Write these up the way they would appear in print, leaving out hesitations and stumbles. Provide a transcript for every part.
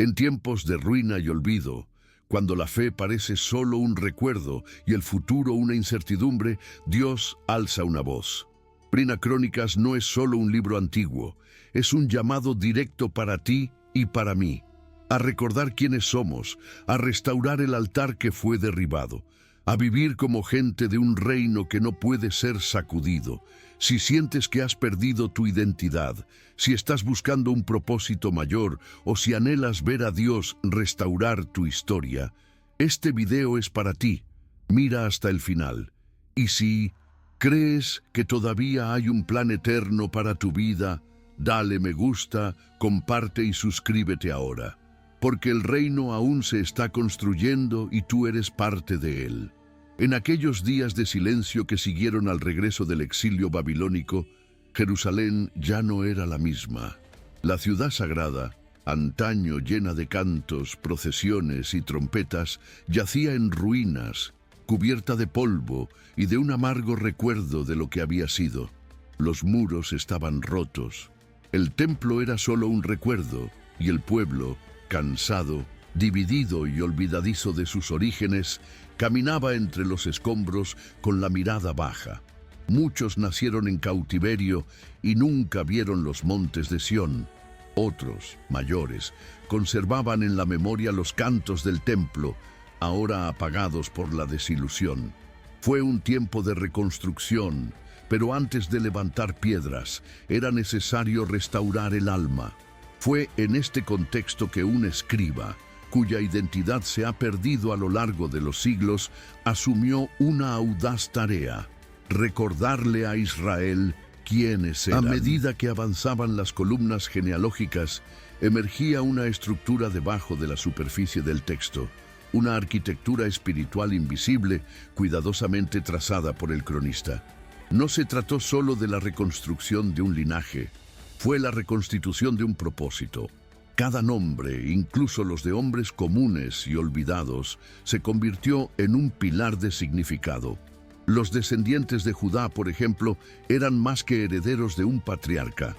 En tiempos de ruina y olvido, cuando la fe parece solo un recuerdo y el futuro una incertidumbre, Dios alza una voz. Primera Crónicas no es solo un libro antiguo, es un llamado directo para ti y para mí, a recordar quiénes somos, a restaurar el altar que fue derribado, a vivir como gente de un reino que no puede ser sacudido. Si sientes que has perdido tu identidad, si estás buscando un propósito mayor o si anhelas ver a Dios restaurar tu historia, este video es para ti. Mira hasta el final. Y si crees que todavía hay un plan eterno para tu vida, dale me gusta, comparte y suscríbete ahora, porque el reino aún se está construyendo y tú eres parte de él. En aquellos días de silencio que siguieron al regreso del exilio babilónico, Jerusalén ya no era la misma. La ciudad sagrada, antaño llena de cantos, procesiones y trompetas, yacía en ruinas, cubierta de polvo y de un amargo recuerdo de lo que había sido. Los muros estaban rotos. El templo era solo un recuerdo y el pueblo, cansado, dividido y olvidadizo de sus orígenes, caminaba entre los escombros con la mirada baja. Muchos nacieron en cautiverio y nunca vieron los montes de Sión. Otros, mayores, conservaban en la memoria los cantos del templo, ahora apagados por la desilusión. Fue un tiempo de reconstrucción, pero antes de levantar piedras, era necesario restaurar el alma. Fue en este contexto que un escriba, cuya identidad se ha perdido a lo largo de los siglos, asumió una audaz tarea: recordarle a Israel quiénes eran. A medida que avanzaban las columnas genealógicas, emergía una estructura debajo de la superficie del texto, una arquitectura espiritual invisible, cuidadosamente trazada por el cronista. No se trató solo de la reconstrucción de un linaje, fue la reconstitución de un propósito. Cada nombre, incluso los de hombres comunes y olvidados, se convirtió en un pilar de significado. Los descendientes de Judá, por ejemplo, eran más que herederos de un patriarca.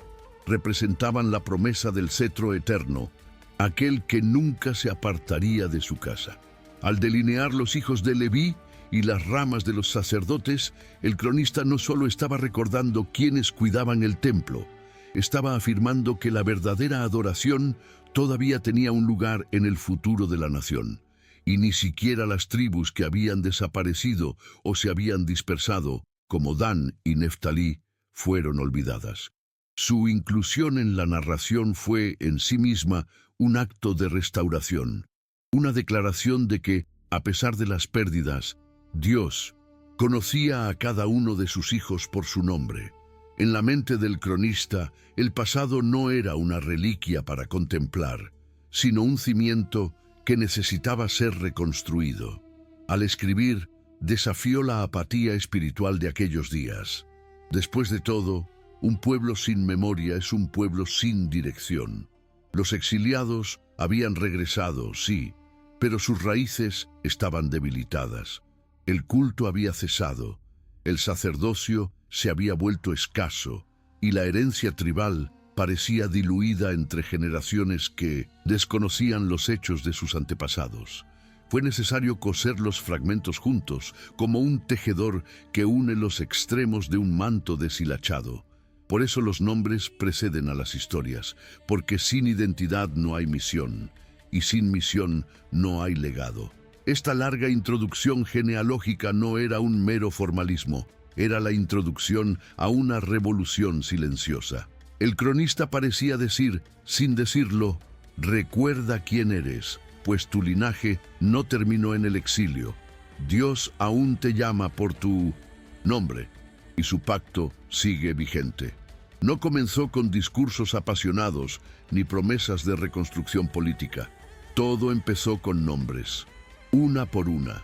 Representaban la promesa del cetro eterno, aquel que nunca se apartaría de su casa. Al delinear los hijos de Leví y las ramas de los sacerdotes, el cronista no solo estaba recordando quiénes cuidaban el templo, estaba afirmando que la verdadera adoración todavía tenía un lugar en el futuro de la nación, y ni siquiera las tribus que habían desaparecido o se habían dispersado, como Dan y Neftalí, fueron olvidadas. Su inclusión en la narración fue en sí misma un acto de restauración, una declaración de que, a pesar de las pérdidas, Dios conocía a cada uno de sus hijos por su nombre. En la mente del cronista, el pasado no era una reliquia para contemplar, sino un cimiento que necesitaba ser reconstruido. Al escribir, desafió la apatía espiritual de aquellos días. Después de todo, un pueblo sin memoria es un pueblo sin dirección. Los exiliados habían regresado, sí, pero sus raíces estaban debilitadas. El culto había cesado, el sacerdocio se había vuelto escaso y la herencia tribal parecía diluida entre generaciones que desconocían los hechos de sus antepasados. Fue necesario coser los fragmentos juntos, como un tejedor que une los extremos de un manto deshilachado. Por eso los nombres preceden a las historias, porque sin identidad no hay misión, y sin misión no hay legado. Esta larga introducción genealógica no era un mero formalismo, era la introducción a una revolución silenciosa. El cronista parecía decir, sin decirlo, recuerda quién eres, pues tu linaje no terminó en el exilio. Dios aún te llama por tu nombre, y su pacto sigue vigente. No comenzó con discursos apasionados ni promesas de reconstrucción política. Todo empezó con nombres, una por una,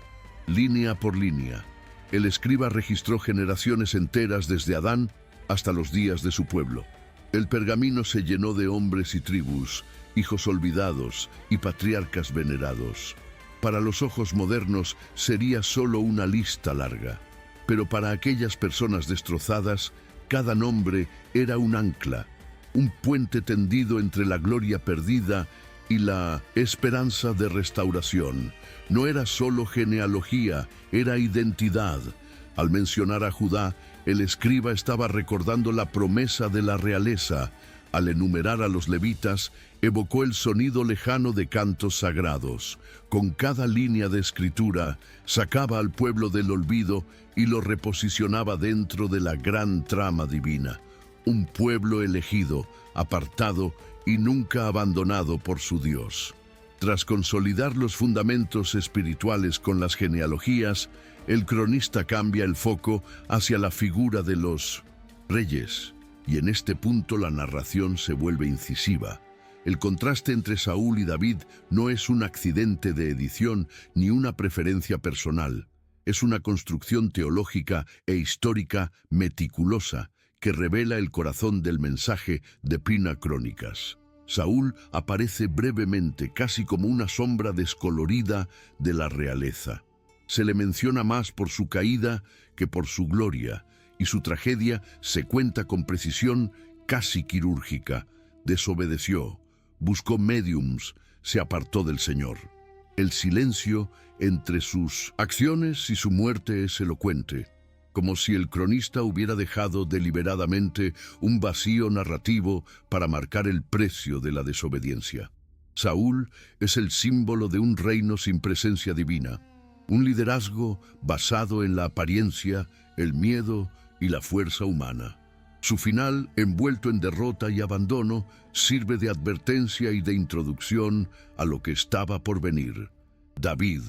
línea por línea. El escriba registró generaciones enteras desde Adán hasta los días de su pueblo. El pergamino se llenó de hombres y tribus, hijos olvidados y patriarcas venerados. Para los ojos modernos sería solo una lista larga, pero para aquellas personas destrozadas, cada nombre era un ancla, un puente tendido entre la gloria perdida y la esperanza de restauración. No era solo genealogía, era identidad. Al mencionar a Judá, el escriba estaba recordando la promesa de la realeza. Al enumerar a los levitas, evocó el sonido lejano de cantos sagrados. Con cada línea de escritura, sacaba al pueblo del olvido y lo reposicionaba dentro de la gran trama divina. Un pueblo elegido, apartado y nunca abandonado por su Dios. Tras consolidar los fundamentos espirituales con las genealogías, el cronista cambia el foco hacia la figura de los reyes. Y en este punto la narración se vuelve incisiva. El contraste entre Saúl y David no es un accidente de edición ni una preferencia personal. Es una construcción teológica e histórica meticulosa que revela el corazón del mensaje de Prina Crónicas. Saúl aparece brevemente, casi como una sombra descolorida de la realeza. Se le menciona más por su caída que por su gloria, y su tragedia se cuenta con precisión casi quirúrgica. Desobedeció, buscó médiums, se apartó del Señor. El silencio entre sus acciones y su muerte es elocuente, como si el cronista hubiera dejado deliberadamente un vacío narrativo para marcar el precio de la desobediencia. Saúl es el símbolo de un reino sin presencia divina, un liderazgo basado en la apariencia, el miedo y la fuerza humana. Su final, envuelto en derrota y abandono, sirve de advertencia y de introducción a lo que estaba por venir. David,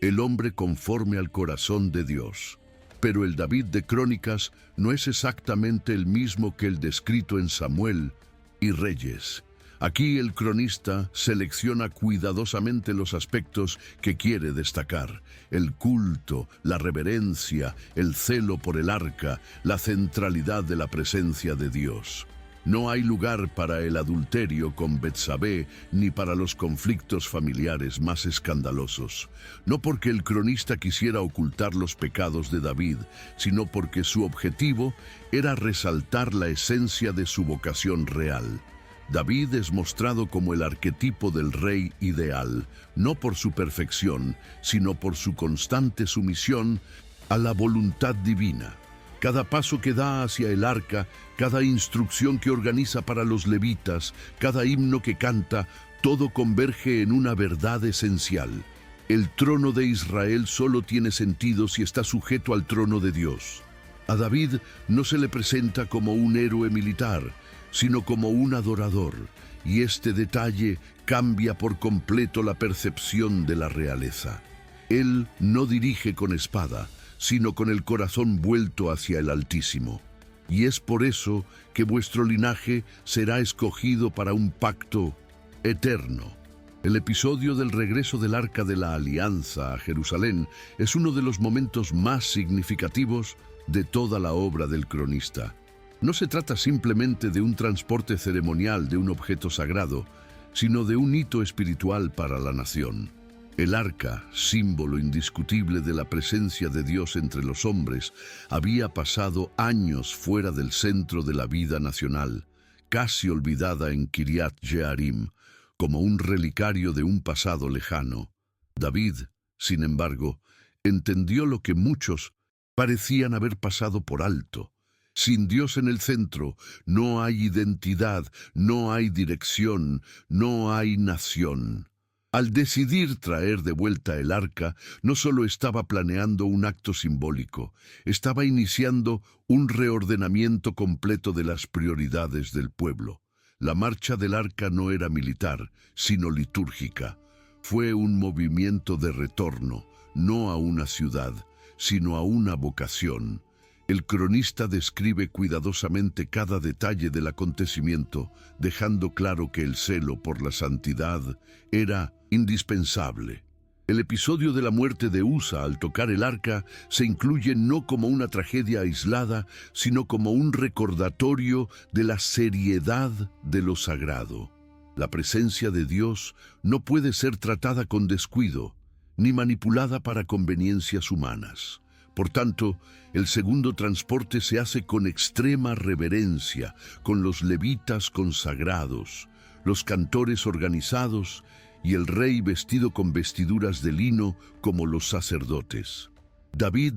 el hombre conforme al corazón de Dios. Pero el David de Crónicas no es exactamente el mismo que el descrito en Samuel y Reyes. Aquí el cronista selecciona cuidadosamente los aspectos que quiere destacar: el culto, la reverencia, el celo por el arca, la centralidad de la presencia de Dios. No hay lugar para el adulterio con Betsabé ni para los conflictos familiares más escandalosos. No porque el cronista quisiera ocultar los pecados de David, sino porque su objetivo era resaltar la esencia de su vocación real. David es mostrado como el arquetipo del rey ideal, no por su perfección, sino por su constante sumisión a la voluntad divina. Cada paso que da hacia el arca, cada instrucción que organiza para los levitas, cada himno que canta, todo converge en una verdad esencial. El trono de Israel solo tiene sentido si está sujeto al trono de Dios. A David no se le presenta como un héroe militar, sino como un adorador, y este detalle cambia por completo la percepción de la realeza. Él no dirige con espada, sino con el corazón vuelto hacia el Altísimo. Y es por eso que vuestro linaje será escogido para un pacto eterno. El episodio del regreso del Arca de la Alianza a Jerusalén es uno de los momentos más significativos de toda la obra del cronista. No se trata simplemente de un transporte ceremonial de un objeto sagrado, sino de un hito espiritual para la nación. El arca, símbolo indiscutible de la presencia de Dios entre los hombres, había pasado años fuera del centro de la vida nacional, casi olvidada en Kiriat Jearim, como un relicario de un pasado lejano. David, sin embargo, entendió lo que muchos parecían haber pasado por alto. Sin Dios en el centro, no hay identidad, no hay dirección, no hay nación. Al decidir traer de vuelta el arca, no solo estaba planeando un acto simbólico, estaba iniciando un reordenamiento completo de las prioridades del pueblo. La marcha del arca no era militar, sino litúrgica. Fue un movimiento de retorno, no a una ciudad, sino a una vocación. El cronista describe cuidadosamente cada detalle del acontecimiento, dejando claro que el celo por la santidad era indispensable. El episodio de la muerte de Usa al tocar el arca se incluye no como una tragedia aislada, sino como un recordatorio de la seriedad de lo sagrado. La presencia de Dios no puede ser tratada con descuido, ni manipulada para conveniencias humanas. Por tanto, el segundo transporte se hace con extrema reverencia, con los levitas consagrados, los cantores organizados y el rey vestido con vestiduras de lino como los sacerdotes. David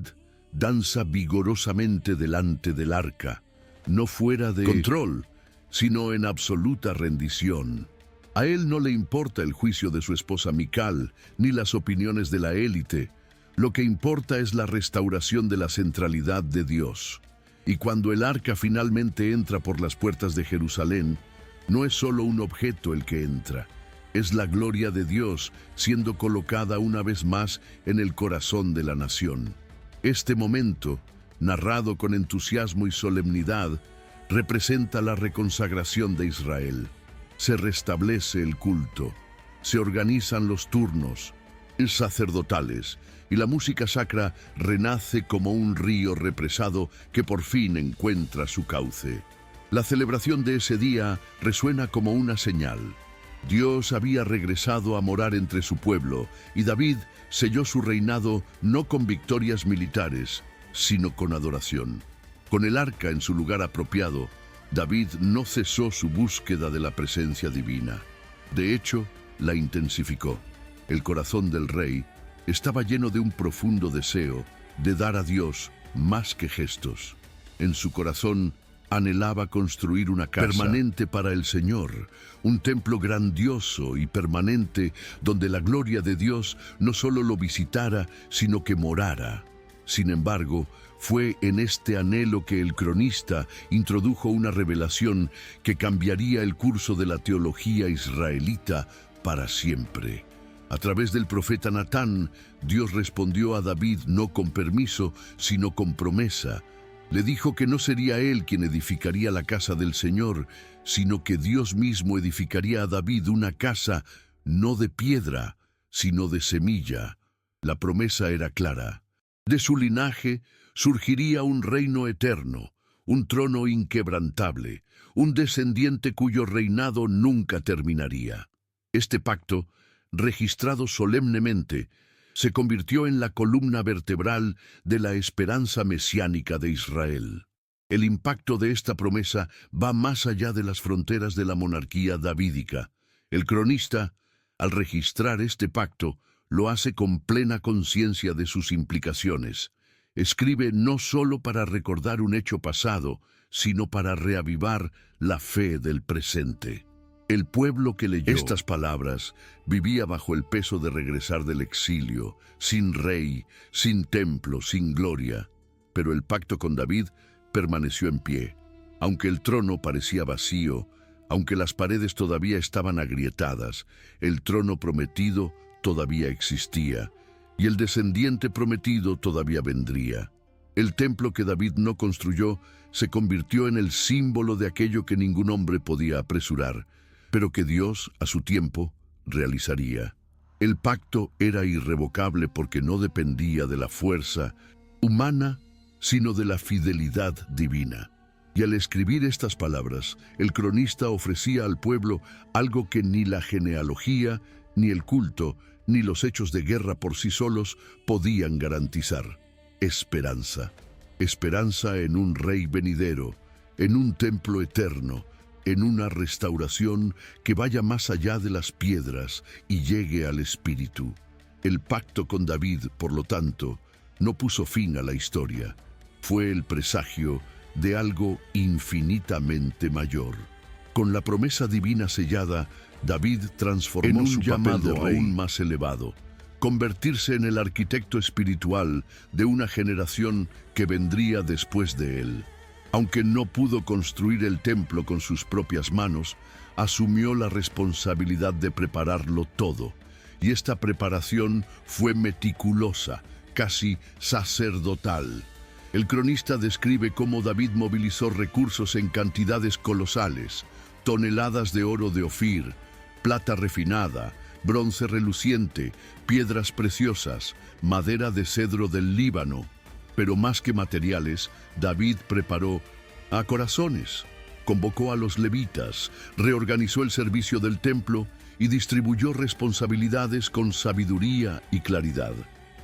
danza vigorosamente delante del arca, no fuera de control, sino en absoluta rendición. A él no le importa el juicio de su esposa Mical, ni las opiniones de la élite. Lo que importa es la restauración de la centralidad de Dios. Y cuando el arca finalmente entra por las puertas de Jerusalén, no es solo un objeto el que entra, es la gloria de Dios siendo colocada una vez más en el corazón de la nación. Este momento, narrado con entusiasmo y solemnidad, representa la reconsagración de Israel. Se restablece el culto, se organizan los turnos sacerdotales y la música sacra renace como un río represado que por fin encuentra su cauce. La celebración de ese día resuena como una señal. Dios había regresado a morar entre su pueblo y David selló su reinado no con victorias militares, sino con adoración. Con el arca en su lugar apropiado, David no cesó su búsqueda de la presencia divina. De hecho, la intensificó. El corazón del rey estaba lleno de un profundo deseo de dar a Dios más que gestos. En su corazón anhelaba construir una casa permanente para el Señor, un templo grandioso y permanente donde la gloria de Dios no solo lo visitara, sino que morara. Sin embargo, fue en este anhelo que el cronista introdujo una revelación que cambiaría el curso de la teología israelita para siempre. A través del profeta Natán, Dios respondió a David no con permiso, sino con promesa. Le dijo que no sería él quien edificaría la casa del Señor, sino que Dios mismo edificaría a David una casa no de piedra, sino de semilla. La promesa era clara. De su linaje surgiría un reino eterno, un trono inquebrantable, un descendiente cuyo reinado nunca terminaría. Este pacto, registrado solemnemente, se convirtió en la columna vertebral de la esperanza mesiánica de Israel. El impacto de esta promesa va más allá de las fronteras de la monarquía davídica. El cronista, al registrar este pacto, lo hace con plena conciencia de sus implicaciones. Escribe no solo para recordar un hecho pasado, sino para reavivar la fe del presente. El pueblo que leyó estas palabras vivía bajo el peso de regresar del exilio, sin rey, sin templo, sin gloria. Pero el pacto con David permaneció en pie. Aunque el trono parecía vacío, aunque las paredes todavía estaban agrietadas, el trono prometido todavía existía, y el descendiente prometido todavía vendría. El templo que David no construyó se convirtió en el símbolo de aquello que ningún hombre podía apresurar, pero que Dios, a su tiempo, realizaría. El pacto era irrevocable porque no dependía de la fuerza humana, sino de la fidelidad divina. Y al escribir estas palabras, el cronista ofrecía al pueblo algo que ni la genealogía, ni el culto, ni los hechos de guerra por sí solos podían garantizar. Esperanza. Esperanza en un rey venidero, en un templo eterno, en una restauración que vaya más allá de las piedras y llegue al espíritu. El pacto con David, por lo tanto, no puso fin a la historia. Fue el presagio de algo infinitamente mayor. Con la promesa divina sellada, David transformó su llamado aún más elevado, convertirse en el arquitecto espiritual de una generación que vendría después de él. Aunque no pudo construir el templo con sus propias manos, asumió la responsabilidad de prepararlo todo. Y esta preparación fue meticulosa, casi sacerdotal. El cronista describe cómo David movilizó recursos en cantidades colosales, toneladas de oro de Ofir, plata refinada, bronce reluciente, piedras preciosas, madera de cedro del Líbano. Pero más que materiales, David preparó a corazones, convocó a los levitas, reorganizó el servicio del templo y distribuyó responsabilidades con sabiduría y claridad.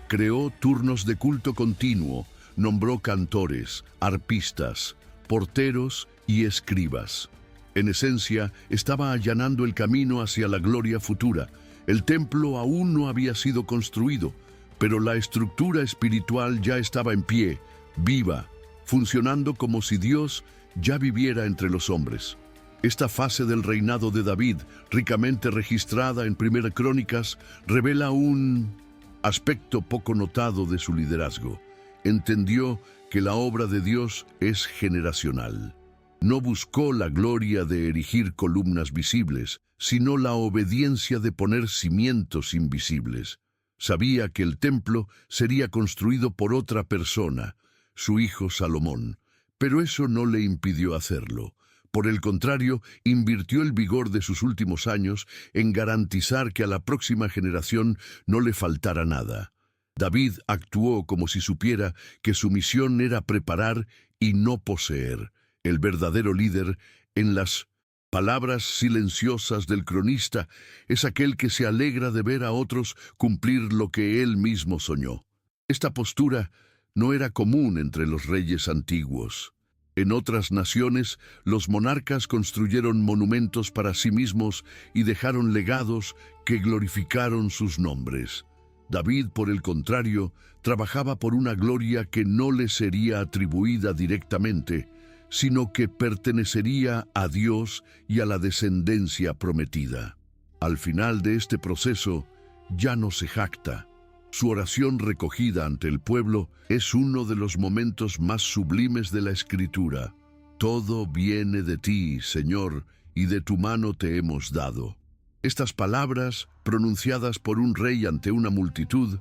Creó turnos de culto continuo, nombró cantores, arpistas, porteros y escribas. En esencia, estaba allanando el camino hacia la gloria futura. El templo aún no había sido construido, pero la estructura espiritual ya estaba en pie, viva, funcionando como si Dios ya viviera entre los hombres. Esta fase del reinado de David, ricamente registrada en Primera Crónicas, revela un aspecto poco notado de su liderazgo. Entendió que la obra de Dios es generacional. No buscó la gloria de erigir columnas visibles, sino la obediencia de poner cimientos invisibles. Sabía que el templo sería construido por otra persona, su hijo Salomón, pero eso no le impidió hacerlo. Por el contrario, invirtió el vigor de sus últimos años en garantizar que a la próxima generación no le faltara nada. David actuó como si supiera que su misión era preparar y no poseer. El verdadero líder, en las palabras silenciosas del cronista, es aquel que se alegra de ver a otros cumplir lo que él mismo soñó. Esta postura no era común entre los reyes antiguos. En otras naciones, los monarcas construyeron monumentos para sí mismos y dejaron legados que glorificaron sus nombres. David, por el contrario, trabajaba por una gloria que no le sería atribuida directamente, sino que pertenecería a Dios y a la descendencia prometida. Al final de este proceso, ya no se jacta. Su oración recogida ante el pueblo es uno de los momentos más sublimes de la Escritura. Todo viene de ti, Señor, y de tu mano te hemos dado. Estas palabras, pronunciadas por un rey ante una multitud,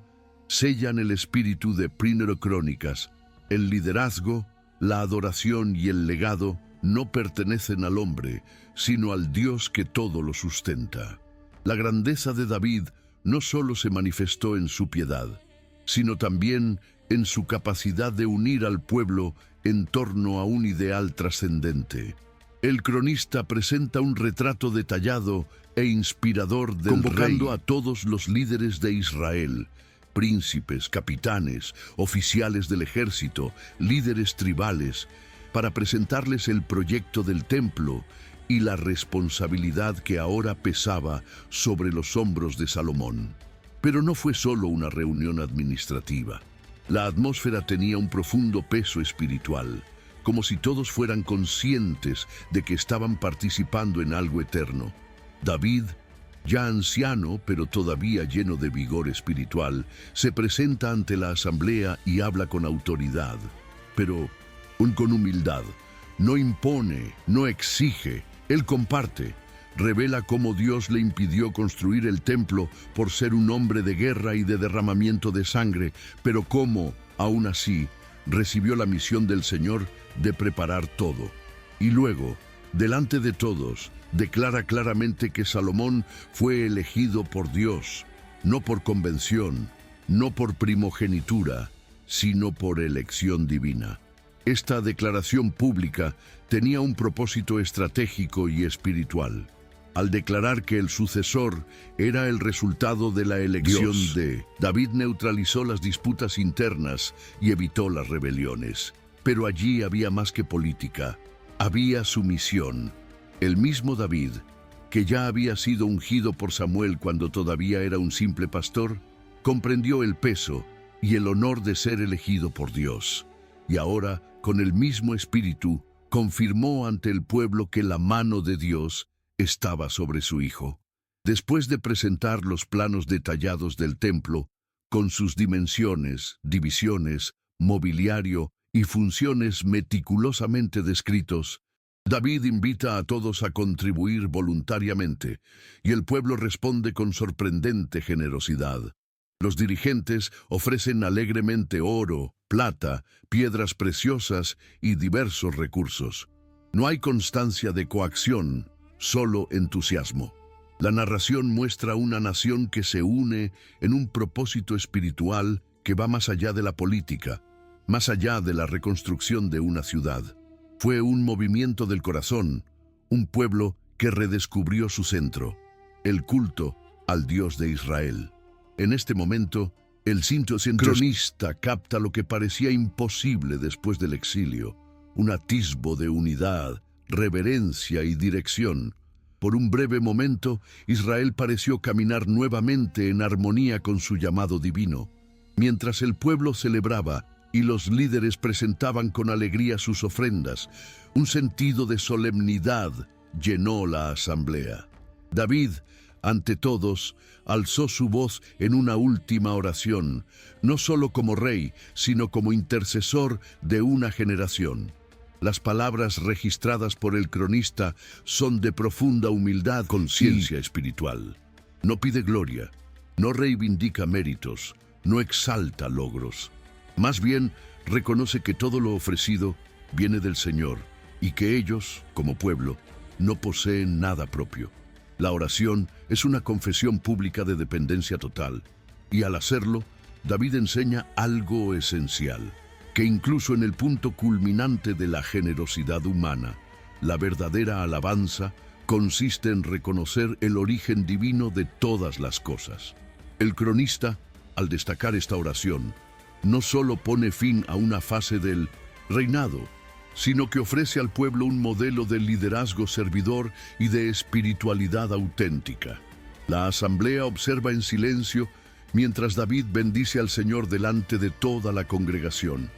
sellan el espíritu de Primera Crónicas. El liderazgo, la adoración y el legado no pertenecen al hombre, sino al Dios que todo lo sustenta. La grandeza de David no solo se manifestó en su piedad, sino también en su capacidad de unir al pueblo en torno a un ideal trascendente. El cronista presenta un retrato detallado e inspirador del convocando rey a todos los líderes de Israel, príncipes, capitanes, oficiales del ejército, líderes tribales, para presentarles el proyecto del templo y la responsabilidad que ahora pesaba sobre los hombros de Salomón. Pero no fue solo una reunión administrativa. La atmósfera tenía un profundo peso espiritual, como si todos fueran conscientes de que estaban participando en algo eterno. David, ya anciano pero todavía lleno de vigor espiritual, se presenta ante la asamblea y habla con autoridad, pero con humildad. No impone, no exige, él comparte. Revela cómo Dios le impidió construir el templo por ser un hombre de guerra y de derramamiento de sangre, pero cómo, aún así, recibió la misión del Señor de preparar todo. Y luego, delante de todos, declara claramente que Salomón fue elegido por Dios, no por convención, no por primogenitura, sino por elección divina. Esta declaración pública tenía un propósito estratégico y espiritual. Al declarar que el sucesor era el resultado de la elección de David, neutralizó las disputas internas y evitó las rebeliones. Pero allí había más que política, había sumisión. El mismo David, que ya había sido ungido por Samuel cuando todavía era un simple pastor, comprendió el peso y el honor de ser elegido por Dios. Y ahora, con el mismo espíritu, confirmó ante el pueblo que la mano de Dios estaba sobre su hijo. Después de presentar los planos detallados del templo, con sus dimensiones, divisiones, mobiliario y funciones meticulosamente descritos, David invita a todos a contribuir voluntariamente, y el pueblo responde con sorprendente generosidad. Los dirigentes ofrecen alegremente oro, plata, piedras preciosas y diversos recursos. No hay constancia de coacción, solo entusiasmo. La narración muestra una nación que se une en un propósito espiritual que va más allá de la política, más allá de la reconstrucción de una ciudad. Fue un movimiento del corazón, un pueblo que redescubrió su centro, el culto al Dios de Israel. En este momento, el cronista capta lo que parecía imposible después del exilio, un atisbo de unidad, reverencia y dirección. Por un breve momento, Israel pareció caminar nuevamente en armonía con su llamado divino. Mientras el pueblo celebraba y los líderes presentaban con alegría sus ofrendas, un sentido de solemnidad llenó la asamblea. David, ante todos, alzó su voz en una última oración, no solo como rey, sino como intercesor de una generación. Las palabras registradas por el cronista son de profunda humildad, conciencia espiritual. No pide gloria, no reivindica méritos, no exalta logros. Más bien, reconoce que todo lo ofrecido viene del Señor y que ellos, como pueblo, no poseen nada propio. La oración es una confesión pública de dependencia total, y al hacerlo, David enseña algo esencial, que incluso en el punto culminante de la generosidad humana, la verdadera alabanza consiste en reconocer el origen divino de todas las cosas. El cronista, al destacar esta oración, no solo pone fin a una fase del reinado, sino que ofrece al pueblo un modelo de liderazgo servidor y de espiritualidad auténtica. La asamblea observa en silencio mientras David bendice al Señor delante de toda la congregación.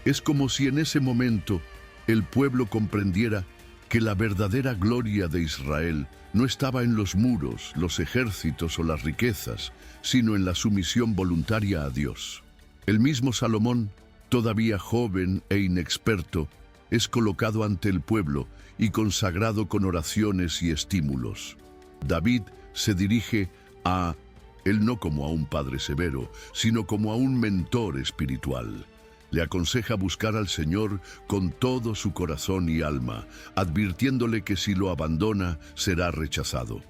Es como si en ese momento el pueblo comprendiera que la verdadera gloria de Israel no estaba en los muros, los ejércitos o las riquezas, sino en la sumisión voluntaria a Dios. El mismo Salomón, todavía joven e inexperto, es colocado ante el pueblo y consagrado con oraciones y estímulos. David se dirige a él no como a un padre severo, sino como a un mentor espiritual. Le aconseja buscar al Señor con todo su corazón y alma, advirtiéndole que si lo abandona, será rechazado.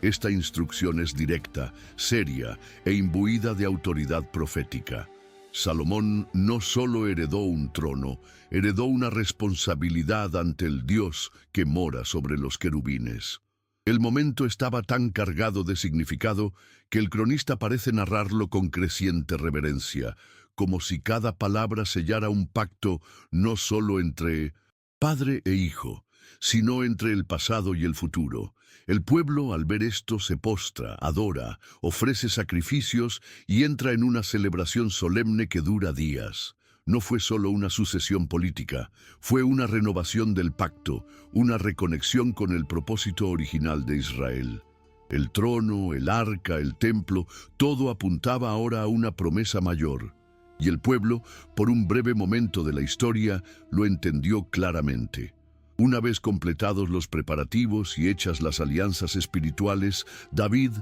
Esta instrucción es directa, seria e imbuida de autoridad profética. Salomón no solo heredó un trono, heredó una responsabilidad ante el Dios que mora sobre los querubines. El momento estaba tan cargado de significado que el cronista parece narrarlo con creciente reverencia, como si cada palabra sellara un pacto no solo entre padre e hijo, sino entre el pasado y el futuro. El pueblo, al ver esto, se postra, adora, ofrece sacrificios y entra en una celebración solemne que dura días. No fue solo una sucesión política, fue una renovación del pacto, una reconexión con el propósito original de Israel. El trono, el arca, el templo, todo apuntaba ahora a una promesa mayor. Y el pueblo, por un breve momento de la historia, lo entendió claramente. Una vez completados los preparativos y hechas las alianzas espirituales, David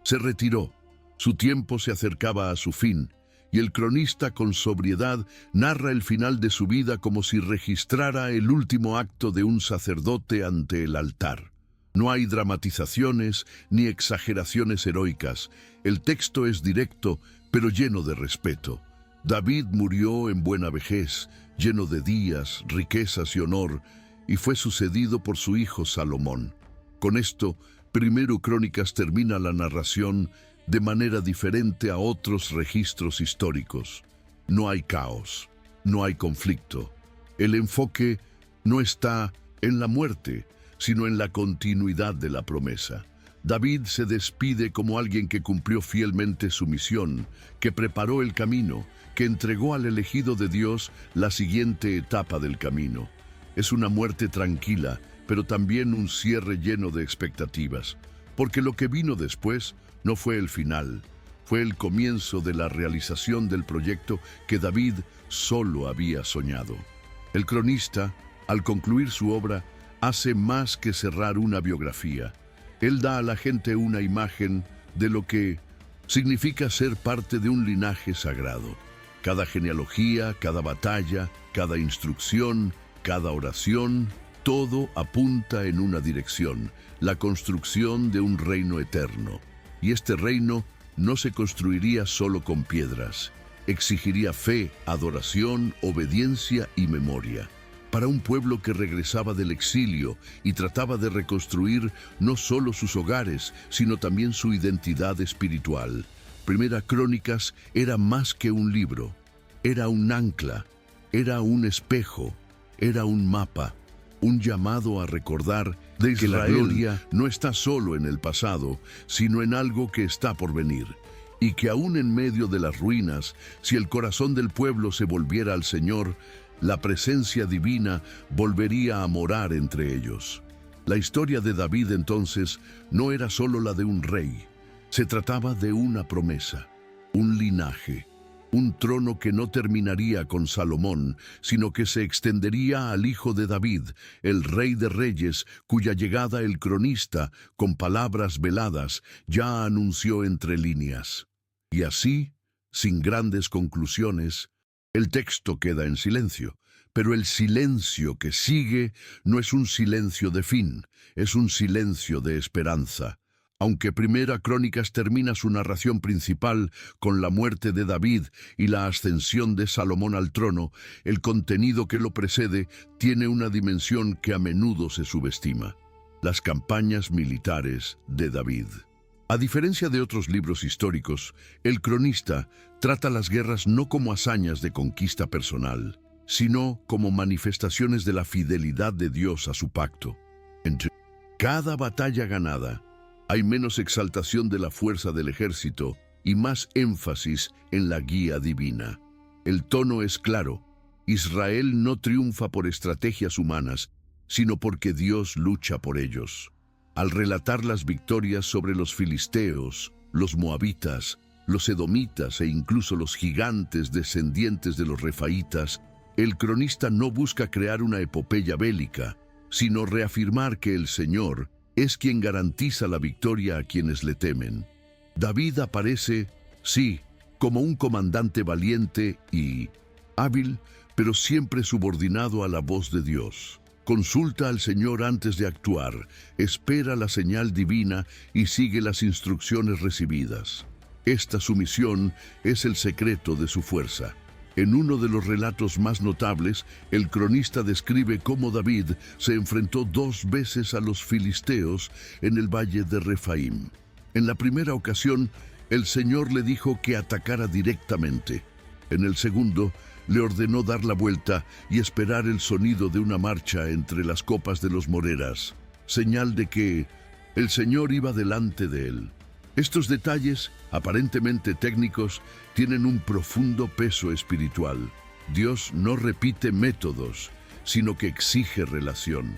se retiró. Su tiempo se acercaba a su fin, y el cronista con sobriedad narra el final de su vida como si registrara el último acto de un sacerdote ante el altar. No hay dramatizaciones ni exageraciones heroicas. El texto es directo, pero lleno de respeto. David murió en buena vejez, lleno de días, riquezas y honor, y fue sucedido por su hijo Salomón. Con esto, Primero Crónicas termina la narración de manera diferente a otros registros históricos. No hay caos, no hay conflicto. El enfoque no está en la muerte, sino en la continuidad de la promesa. David se despide como alguien que cumplió fielmente su misión, que preparó el camino, que entregó al elegido de Dios la siguiente etapa del camino. Es una muerte tranquila, pero también un cierre lleno de expectativas, porque lo que vino después no fue el final, fue el comienzo de la realización del proyecto que David solo había soñado. El cronista, al concluir su obra, hace más que cerrar una biografía. Él da a la gente una imagen de lo que significa ser parte de un linaje sagrado. Cada genealogía, cada batalla, cada instrucción, cada oración, todo apunta en una dirección, la construcción de un reino eterno. Y este reino no se construiría solo con piedras, exigiría fe, adoración, obediencia y memoria. Para un pueblo que regresaba del exilio y trataba de reconstruir no solo sus hogares, sino también su identidad espiritual. Primera Crónicas era más que un libro, era un ancla, era un espejo, era un mapa. un llamado a recordar que la gloria no está solo en el pasado, sino en algo que está por venir, y que aún en medio de las ruinas, si el corazón del pueblo se volviera al Señor, la presencia divina volvería a morar entre ellos. La historia de David entonces no era solo la de un rey, se trataba de una promesa, un linaje, un trono que no terminaría con Salomón, sino que se extendería al hijo de David, el rey de reyes, cuya llegada el cronista, con palabras veladas, ya anunció entre líneas. Y así, sin grandes conclusiones, el texto queda en silencio. Pero el silencio que sigue no es un silencio de fin, es un silencio de esperanza. Aunque Primera Crónicas termina su narración principal con la muerte de David y la ascensión de Salomón al trono, el contenido que lo precede tiene una dimensión que a menudo se subestima: las campañas militares de David. A diferencia de otros libros históricos, el cronista trata las guerras no como hazañas de conquista personal, sino como manifestaciones de la fidelidad de Dios a su pacto. Entre cada batalla ganada, hay menos exaltación de la fuerza del ejército y más énfasis en la guía divina. El tono es claro: Israel no triunfa por estrategias humanas, sino porque Dios lucha por ellos. Al relatar las victorias sobre los filisteos, los moabitas, los edomitas e incluso los gigantes descendientes de los refaítas, el cronista no busca crear una epopeya bélica, sino reafirmar que el Señor es quien garantiza la victoria a quienes le temen. David aparece, sí, como un comandante valiente y hábil, pero siempre subordinado a la voz de Dios. Consulta al Señor antes de actuar, espera la señal divina y sigue las instrucciones recibidas. Esta sumisión es el secreto de su fuerza. En uno de los relatos más notables, el cronista describe cómo David se enfrentó 2 veces a los filisteos en el valle de Refaim. En la primera ocasión, el Señor le dijo que atacara directamente. En el segundo, le ordenó dar la vuelta y esperar el sonido de una marcha entre las copas de los moreras, señal de que el Señor iba delante de él. Estos detalles, aparentemente técnicos, tienen un profundo peso espiritual. Dios no repite métodos, sino que exige relación.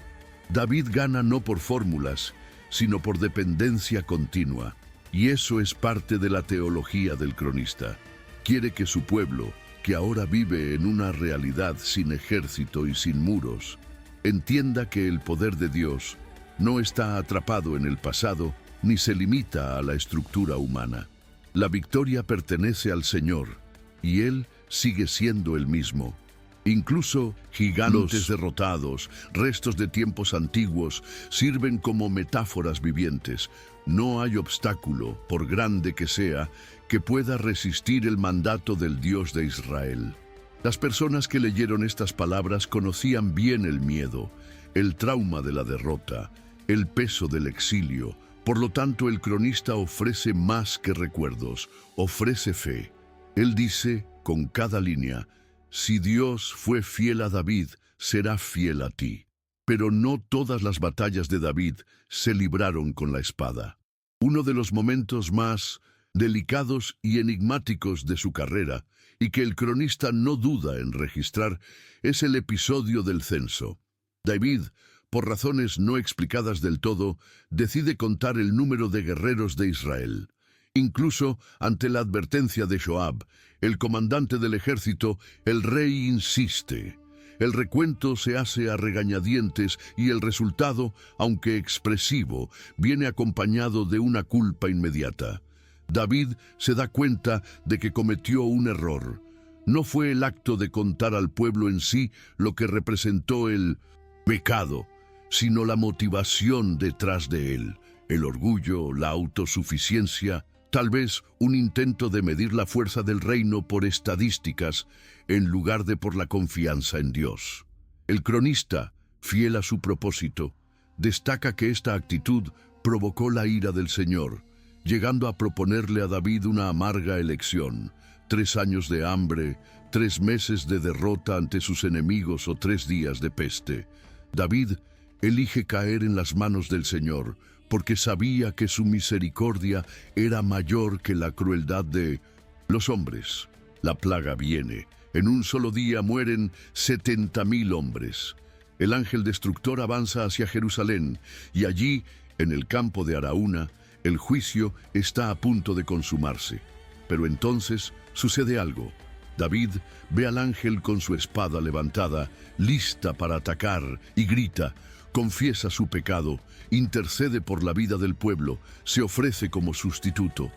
David gana no por fórmulas, sino por dependencia continua. Y eso es parte de la teología del cronista. Quiere que su pueblo, que ahora vive en una realidad sin ejército y sin muros, entienda que el poder de Dios no está atrapado en el pasado, ni se limita a la estructura humana. La victoria pertenece al Señor, y Él sigue siendo el mismo. Incluso gigantes derrotados, restos de tiempos antiguos, sirven como metáforas vivientes. No hay obstáculo, por grande que sea, que pueda resistir el mandato del Dios de Israel. Las personas que leyeron estas palabras conocían bien el miedo, el trauma de la derrota, el peso del exilio. Por lo tanto, el cronista ofrece más que recuerdos, ofrece fe. Él dice, con cada línea: si Dios fue fiel a David, será fiel a ti. Pero no todas las batallas de David se libraron con la espada. Uno de los momentos más delicados y enigmáticos de su carrera, y que el cronista no duda en registrar, es el episodio del censo. David, por razones no explicadas del todo, decide contar el número de guerreros de Israel. Incluso ante la advertencia de Joab, el comandante del ejército, el rey insiste. El recuento se hace a regañadientes y el resultado, aunque expresivo, viene acompañado de una culpa inmediata. David se da cuenta de que cometió un error. No fue el acto de contar al pueblo en sí lo que representó el pecado, sino la motivación detrás de él, el orgullo, la autosuficiencia, tal vez un intento de medir la fuerza del reino por estadísticas en lugar de por la confianza en Dios. El cronista, fiel a su propósito, destaca que esta actitud provocó la ira del Señor, llegando a proponerle a David una amarga elección: 3 años de hambre, 3 meses de derrota ante sus enemigos o 3 días de peste. David elige caer en las manos del Señor, porque sabía que su misericordia era mayor que la crueldad de los hombres. La plaga viene. En un solo día mueren 70.000 hombres. El ángel destructor avanza hacia Jerusalén, y allí, en el campo de Araúna, el juicio está a punto de consumarse. Pero entonces sucede algo. David ve al ángel con su espada levantada, lista para atacar, y grita, confiesa su pecado, intercede por la vida del pueblo, se ofrece como sustituto.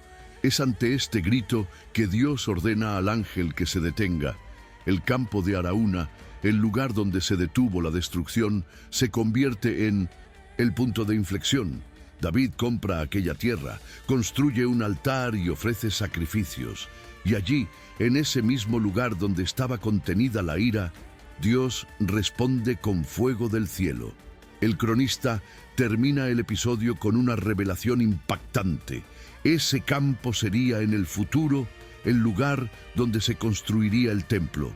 Es ante este grito que Dios ordena al ángel que se detenga. El campo de Araúna, el lugar donde se detuvo la destrucción, se convierte en el punto de inflexión. David compra aquella tierra, construye un altar y ofrece sacrificios. Y allí, en ese mismo lugar donde estaba contenida la ira, Dios responde con fuego del cielo. El cronista termina el episodio con una revelación impactante. Ese campo sería en el futuro el lugar donde se construiría el templo.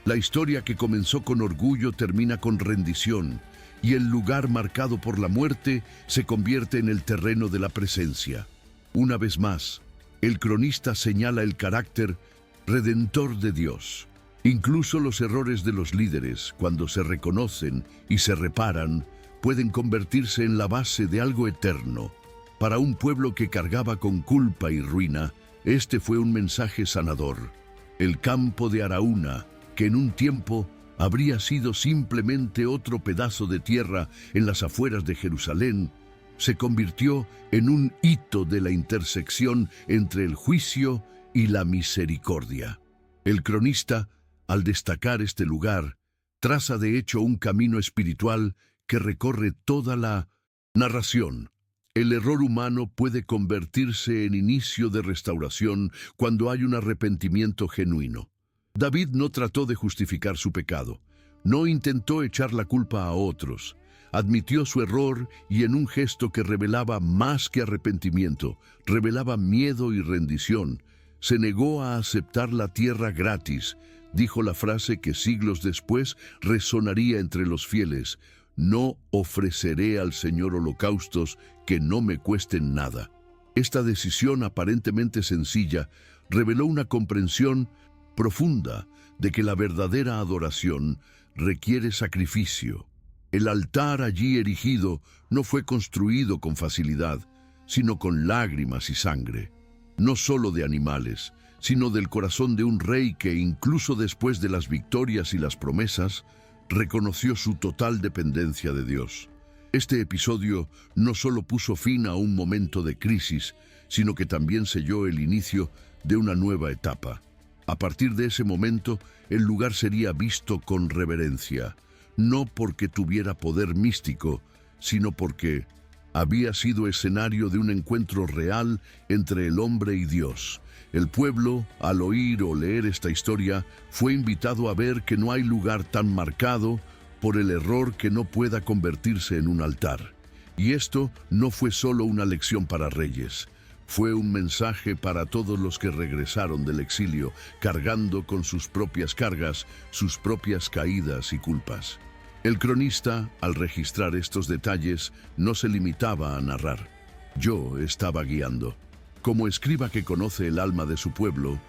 La historia que comenzó con orgullo termina con rendición, y el lugar marcado por la muerte se convierte en el terreno de la presencia. Una vez más, el cronista señala el carácter redentor de Dios. Incluso los errores de los líderes, cuando se reconocen y se reparan, pueden convertirse en la base de algo eterno. Para un pueblo que cargaba con culpa y ruina, este fue un mensaje sanador. El campo de Araúna, que en un tiempo habría sido simplemente otro pedazo de tierra en las afueras de Jerusalén, se convirtió en un hito de la intersección entre el juicio y la misericordia. El cronista, al destacar este lugar, traza de hecho un camino espiritual que recorre toda la narración. El error humano puede convertirse en inicio de restauración cuando hay un arrepentimiento genuino. David no trató de justificar su pecado, no intentó echar la culpa a otros. Admitió su error y en un gesto que revelaba más que arrepentimiento, revelaba miedo y rendición, se negó a aceptar la tierra gratis. Dijo la frase que siglos después resonaría entre los fieles: no ofreceré al Señor holocaustos que no me cuesten nada. Esta decisión aparentemente sencilla reveló una comprensión profunda de que la verdadera adoración requiere sacrificio. El altar allí erigido no fue construido con facilidad, sino con lágrimas y sangre, no solo de animales, sino del corazón de un rey que, incluso después de las victorias y las promesas, reconoció su total dependencia de Dios. Este episodio no solo puso fin a un momento de crisis, sino que también selló el inicio de una nueva etapa. A partir de ese momento, el lugar sería visto con reverencia, no porque tuviera poder místico, sino porque había sido escenario de un encuentro real entre el hombre y Dios. El pueblo, al oír o leer esta historia, fue invitado a ver que no hay lugar tan marcado por el error que no pueda convertirse en un altar. Y esto no fue solo una lección para reyes, fue un mensaje para todos los que regresaron del exilio, cargando con sus propias cargas, sus propias caídas y culpas. El cronista, al registrar estos detalles, no se limitaba a narrar. Yo estaba guiando. Como escriba que conoce el alma de su pueblo,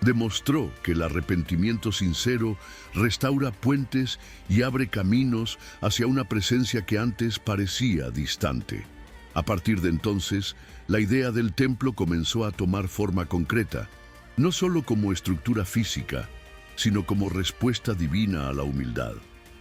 demostró que el arrepentimiento sincero restaura puentes y abre caminos hacia una presencia que antes parecía distante. A partir de entonces, la idea del templo comenzó a tomar forma concreta, no solo como estructura física, sino como respuesta divina a la humildad.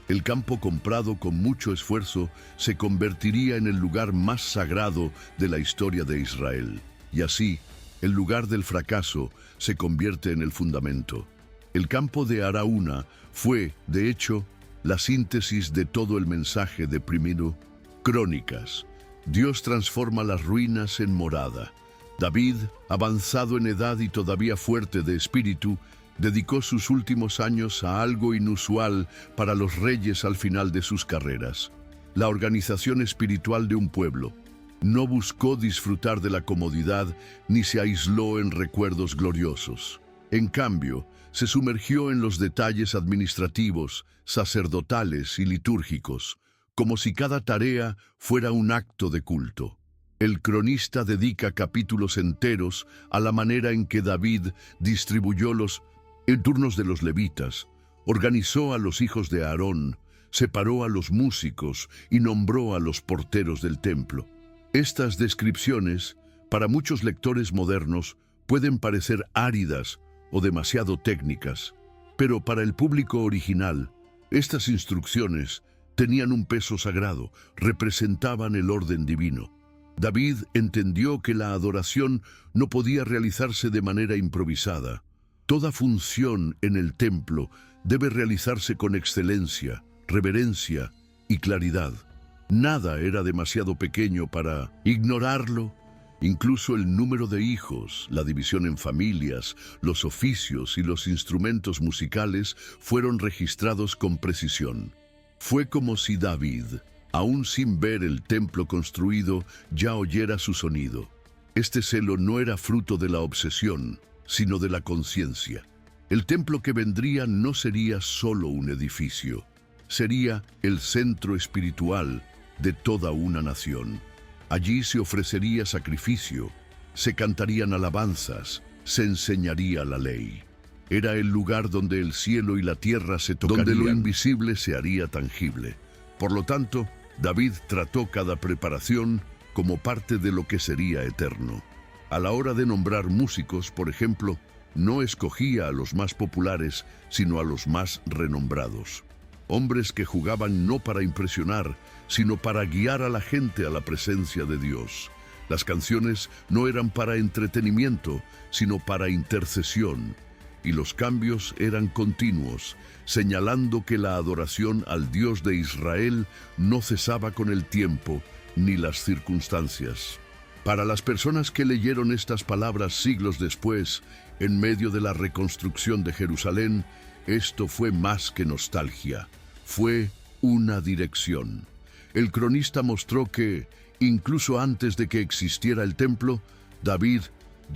El campo comprado con mucho esfuerzo se convertiría en el lugar más sagrado de la historia de Israel. Y así, el lugar del fracaso se convierte en el fundamento. El campo de Araúna fue, de hecho, la síntesis de todo el mensaje de Primero Crónicas. Dios transforma las ruinas en morada. David, avanzado en edad y todavía fuerte de espíritu, dedicó sus últimos años a algo inusual para los reyes al final de sus carreras: la organización espiritual de un pueblo. No buscó disfrutar de la comodidad ni se aisló en recuerdos gloriosos. En cambio, se sumergió en los detalles administrativos, sacerdotales y litúrgicos. como si cada tarea fuera un acto de culto. El cronista dedica capítulos enteros a la manera en que David distribuyó los turnos de los levitas, organizó a los hijos de Aarón, separó a los músicos y nombró a los porteros del templo. Estas descripciones, para muchos lectores modernos, pueden parecer áridas o demasiado técnicas, pero para el público original, estas instrucciones tenían un peso sagrado, representaban el orden divino. David entendió que la adoración no podía realizarse de manera improvisada. Toda función en el templo debe realizarse con excelencia, reverencia y claridad. Nada era demasiado pequeño para ignorarlo. Incluso el número de hijos, la división en familias, los oficios y los instrumentos musicales fueron registrados con precisión. Fue como si David, aún sin ver el templo construido, ya oyera su sonido. Este celo no era fruto de la obsesión, sino de la conciencia. El templo que vendría no sería solo un edificio, sería el centro espiritual de toda una nación. Allí se ofrecería sacrificio, se cantarían alabanzas, se enseñaría la ley. Era el lugar donde el cielo y la tierra se tocarían, donde lo invisible se haría tangible. Por lo tanto, David trató cada preparación como parte de lo que sería eterno. A la hora de nombrar músicos, por ejemplo, no escogía a los más populares, sino a los más renombrados. Hombres que jugaban no para impresionar, sino para guiar a la gente a la presencia de Dios. Las canciones no eran para entretenimiento, sino para intercesión, y los cambios eran continuos, señalando que la adoración al Dios de Israel no cesaba con el tiempo ni las circunstancias. Para las personas que leyeron estas palabras siglos después, en medio de la reconstrucción de Jerusalén, esto fue más que nostalgia, fue una dirección. El cronista mostró que, incluso antes de que existiera el templo, David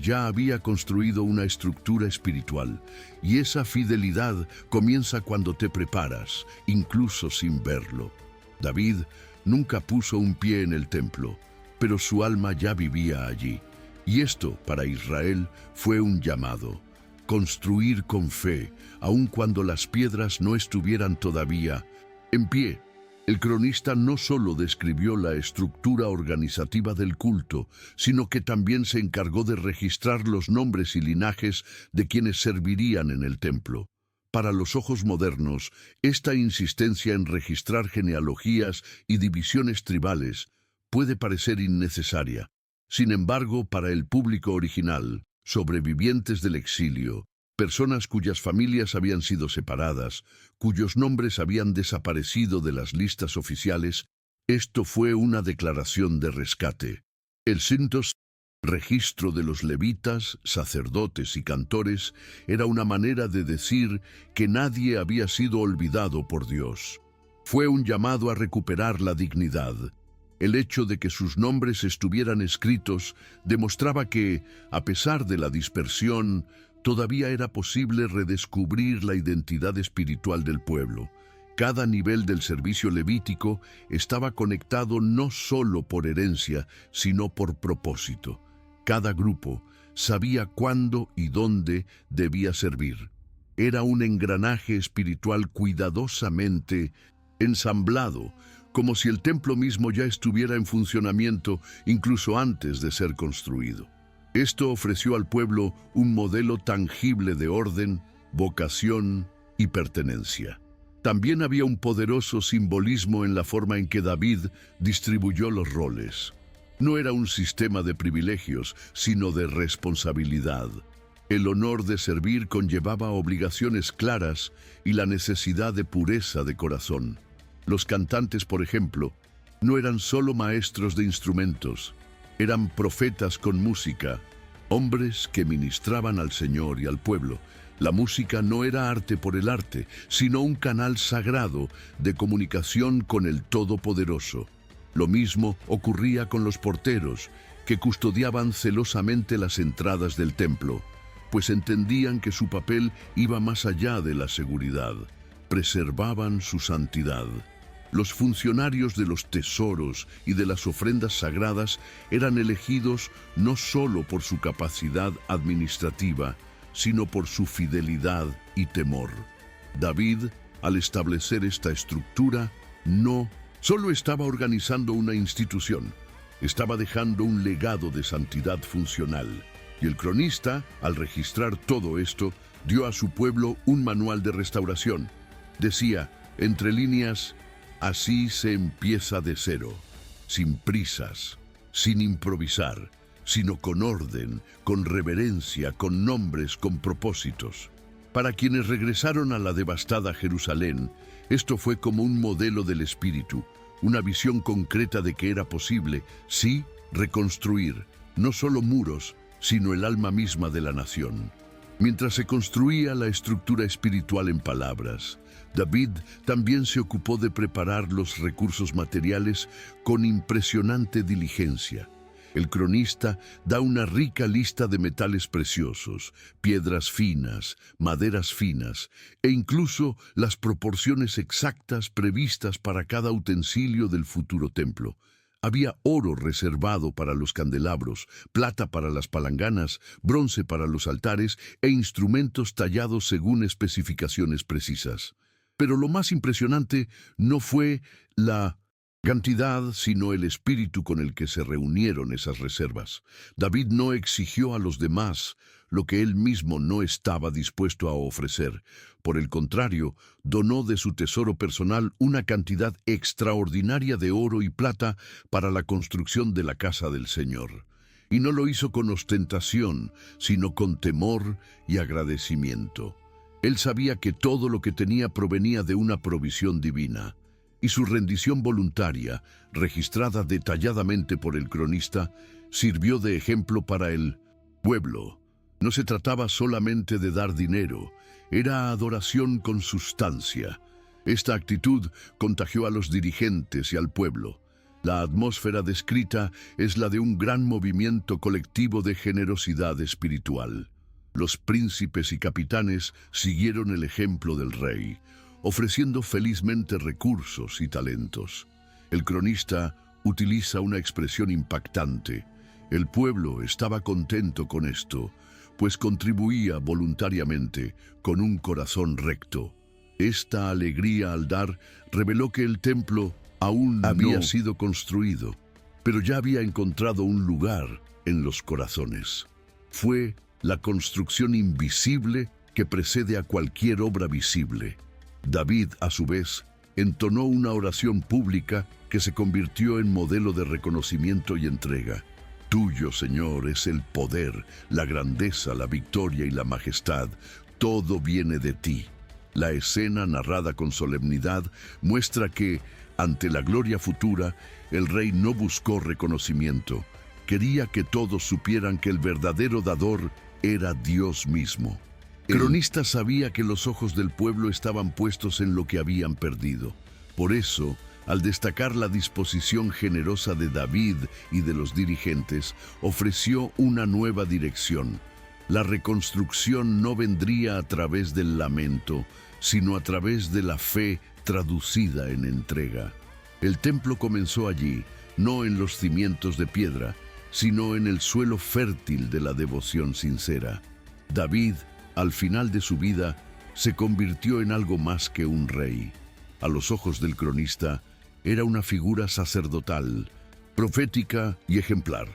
ya había construido una estructura espiritual, y esa fidelidad comienza cuando te preparas, incluso sin verlo. David nunca puso un pie en el templo, pero su alma ya vivía allí, y esto, para Israel, fue un llamado: construir con fe, aun cuando las piedras no estuvieran todavía en pie. El cronista no solo describió la estructura organizativa del culto, sino que también se encargó de registrar los nombres y linajes de quienes servirían en el templo. Para los ojos modernos, esta insistencia en registrar genealogías y divisiones tribales puede parecer innecesaria. Sin embargo, para el público original, sobrevivientes del exilio, personas cuyas familias habían sido separadas, cuyos nombres habían desaparecido de las listas oficiales, esto fue una declaración de rescate. El Sintos, registro de los levitas, sacerdotes y cantores, era una manera de decir que nadie había sido olvidado por Dios. Fue un llamado a recuperar la dignidad. El hecho de que sus nombres estuvieran escritos demostraba que, a pesar de la dispersión, todavía era posible redescubrir la identidad espiritual del pueblo. Cada nivel del servicio levítico estaba conectado no solo por herencia, sino por propósito. Cada grupo sabía cuándo y dónde debía servir. Era un engranaje espiritual cuidadosamente ensamblado, como si el templo mismo ya estuviera en funcionamiento incluso antes de ser construido. Esto ofreció al pueblo un modelo tangible de orden, vocación y pertenencia. También había un poderoso simbolismo en la forma en que David distribuyó los roles. No era un sistema de privilegios, sino de responsabilidad. El honor de servir conllevaba obligaciones claras y la necesidad de pureza de corazón. Los cantantes, por ejemplo, no eran solo maestros de instrumentos, eran profetas con música, hombres que ministraban al Señor y al pueblo. La música no era arte por el arte, sino un canal sagrado de comunicación con el Todopoderoso. Lo mismo ocurría con los porteros, que custodiaban celosamente las entradas del templo, pues entendían que su papel iba más allá de la seguridad. Preservaban su santidad. Los funcionarios de los tesoros y de las ofrendas sagradas eran elegidos no solo por su capacidad administrativa, sino por su fidelidad y temor. David, al establecer esta estructura, no solo estaba organizando una institución, estaba dejando un legado de santidad funcional. Y el cronista, al registrar todo esto, dio a su pueblo un manual de restauración. Decía, entre líneas, así se empieza de cero, sin prisas, sin improvisar, sino con orden, con reverencia, con nombres, con propósitos. Para quienes regresaron a la devastada Jerusalén, esto fue como un modelo del espíritu, una visión concreta de que era posible, sí, reconstruir, no solo muros, sino el alma misma de la nación. Mientras se construía la estructura espiritual en palabras, David también se ocupó de preparar los recursos materiales con impresionante diligencia. El cronista da una rica lista de metales preciosos, piedras finas, maderas finas e incluso las proporciones exactas previstas para cada utensilio del futuro templo. Había oro reservado para los candelabros, plata para las palanganas, bronce para los altares e instrumentos tallados según especificaciones precisas. Pero lo más impresionante no fue la cantidad, sino el espíritu con el que se reunieron esas reservas. David no exigió a los demás lo que él mismo no estaba dispuesto a ofrecer. Por el contrario, donó de su tesoro personal una cantidad extraordinaria de oro y plata para la construcción de la casa del Señor. Y no lo hizo con ostentación, sino con temor y agradecimiento. Él sabía que todo lo que tenía provenía de una provisión divina. Y su rendición voluntaria, registrada detalladamente por el cronista, sirvió de ejemplo para el pueblo. No se trataba solamente de dar dinero, era adoración con sustancia. Esta actitud contagió a los dirigentes y al pueblo. La atmósfera descrita es la de un gran movimiento colectivo de generosidad espiritual. Los príncipes y capitanes siguieron el ejemplo del rey, ofreciendo felizmente recursos y talentos. El cronista utiliza una expresión impactante. El pueblo estaba contento con esto, pues contribuía voluntariamente con un corazón recto. Esta alegría al dar reveló que el templo aún había sido construido, pero ya había encontrado un lugar en los corazones. Fue la construcción invisible que precede a cualquier obra visible. David, a su vez, entonó una oración pública que se convirtió en modelo de reconocimiento y entrega. Tuyo, Señor, es el poder, la grandeza, la victoria y la majestad. Todo viene de ti. La escena, narrada con solemnidad, muestra que, ante la gloria futura, el rey no buscó reconocimiento. Quería que todos supieran que el verdadero dador era Dios mismo. El cronista sabía que los ojos del pueblo estaban puestos en lo que habían perdido. Por eso, al destacar la disposición generosa de David y de los dirigentes, ofreció una nueva dirección. La reconstrucción no vendría a través del lamento, sino a través de la fe traducida en entrega. El templo comenzó allí, no en los cimientos de piedra, sino en el suelo fértil de la devoción sincera. David, al final de su vida, se convirtió en algo más que un rey. A los ojos del cronista, era una figura sacerdotal, profética y ejemplar.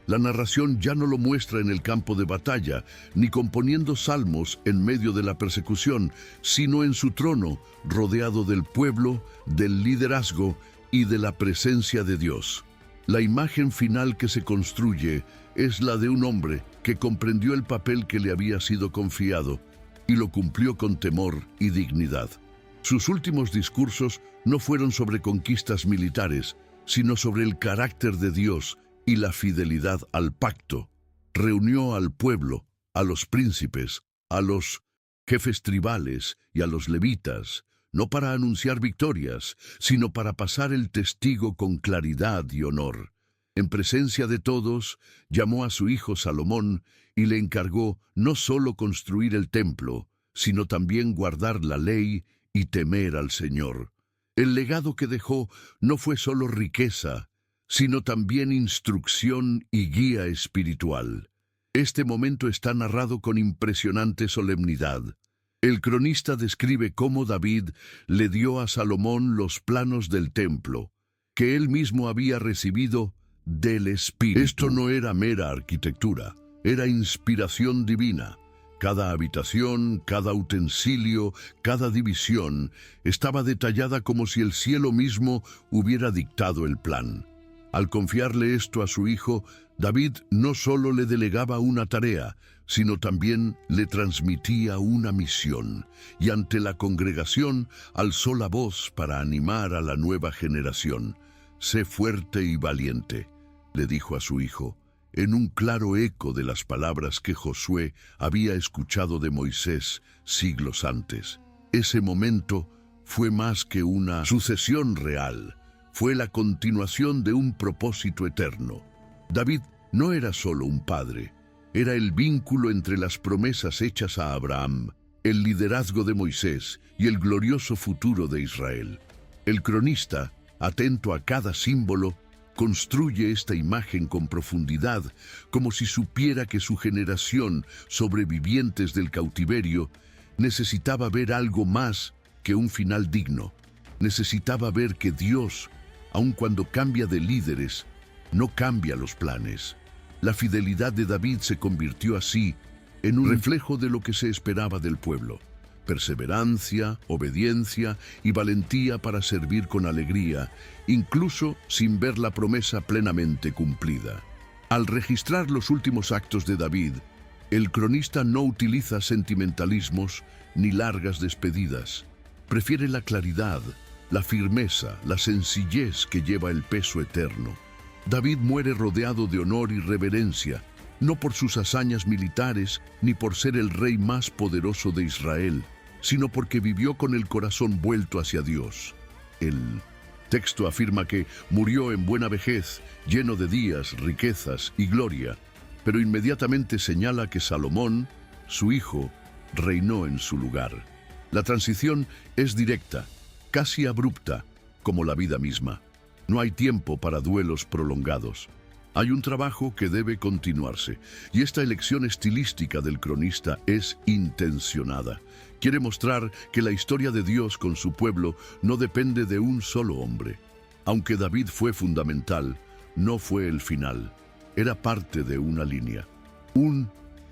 La narración ya no lo muestra en el campo de batalla, ni componiendo salmos en medio de la persecución, sino en su trono, rodeado del pueblo, del liderazgo y de la presencia de Dios. La imagen final que se construye es la de un hombre que comprendió el papel que le había sido confiado y lo cumplió con temor y dignidad. Sus últimos discursos no fueron sobre conquistas militares, sino sobre el carácter de Dios y la fidelidad al pacto. Reunió al pueblo, a los príncipes, a los jefes tribales y a los levitas, no para anunciar victorias, sino para pasar el testigo con claridad y honor. En presencia de todos, llamó a su hijo Salomón y le encargó no solo construir el templo, sino también guardar la ley y temer al Señor. El legado que dejó no fue solo riqueza, sino también instrucción y guía espiritual. Este momento está narrado con impresionante solemnidad. El cronista describe cómo David le dio a Salomón los planos del templo, que él mismo había recibido del Espíritu. Esto no era mera arquitectura, era inspiración divina. Cada habitación, cada utensilio, cada división estaba detallada como si el cielo mismo hubiera dictado el plan. Al confiarle esto a su hijo, David no solo le delegaba una tarea, sino también le transmitía una misión, y ante la congregación alzó la voz para animar a la nueva generación. «Sé fuerte y valiente», le dijo a su hijo, en un claro eco de las palabras que Josué había escuchado de Moisés siglos antes. Ese momento fue más que una sucesión real, fue la continuación de un propósito eterno. David no era solo un padre, era el vínculo entre las promesas hechas a Abraham, el liderazgo de Moisés y el glorioso futuro de Israel. El cronista, atento a cada símbolo, construye esta imagen con profundidad, como si supiera que su generación, sobrevivientes del cautiverio, necesitaba ver algo más que un final digno. Necesitaba ver que Dios, aun cuando cambia de líderes, no cambia los planes. La fidelidad de David se convirtió así en un reflejo de lo que se esperaba del pueblo. Perseverancia, obediencia y valentía para servir con alegría, incluso sin ver la promesa plenamente cumplida. Al registrar los últimos actos de David, el cronista no utiliza sentimentalismos ni largas despedidas. Prefiere la claridad, la firmeza, la sencillez que lleva el peso eterno. David muere rodeado de honor y reverencia, no por sus hazañas militares ni por ser el rey más poderoso de Israel, sino porque vivió con el corazón vuelto hacia Dios. El texto afirma que murió en buena vejez, lleno de días, riquezas y gloria, pero inmediatamente señala que Salomón, su hijo, reinó en su lugar. La transición es directa, casi abrupta, como la vida misma. No hay tiempo para duelos prolongados. Hay un trabajo que debe continuarse, y esta elección estilística del cronista es intencionada. Quiere mostrar que la historia de Dios con su pueblo no depende de un solo hombre. Aunque David fue fundamental, no fue el final. Era parte de una línea, un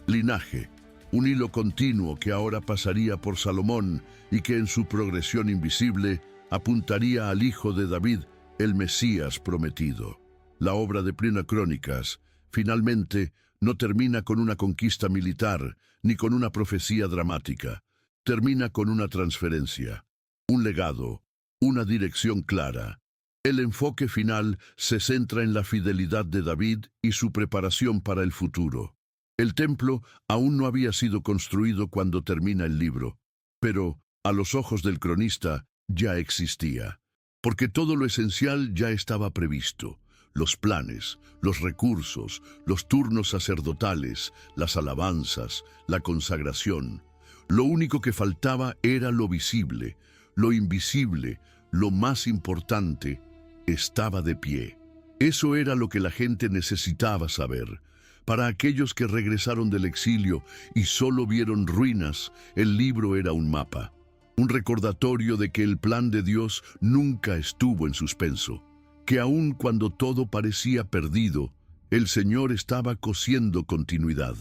linaje, un hilo continuo que ahora pasaría por Salomón y que en su progresión invisible apuntaría al hijo de David, el Mesías prometido. La obra de Primera Crónicas, finalmente, no termina con una conquista militar ni con una profecía dramática. Termina con una transferencia, un legado, una dirección clara. El enfoque final se centra en la fidelidad de David y su preparación para el futuro. El templo aún no había sido construido cuando termina el libro, pero, a los ojos del cronista, ya existía, porque todo lo esencial ya estaba previsto. Los planes, los recursos, los turnos sacerdotales, las alabanzas, la consagración. Lo único que faltaba era lo visible, lo invisible, lo más importante, estaba de pie. Eso era lo que la gente necesitaba saber. Para aquellos que regresaron del exilio y solo vieron ruinas, el libro era un mapa, un recordatorio de que el plan de Dios nunca estuvo en suspenso, que aun cuando todo parecía perdido, el Señor estaba cosiendo continuidad.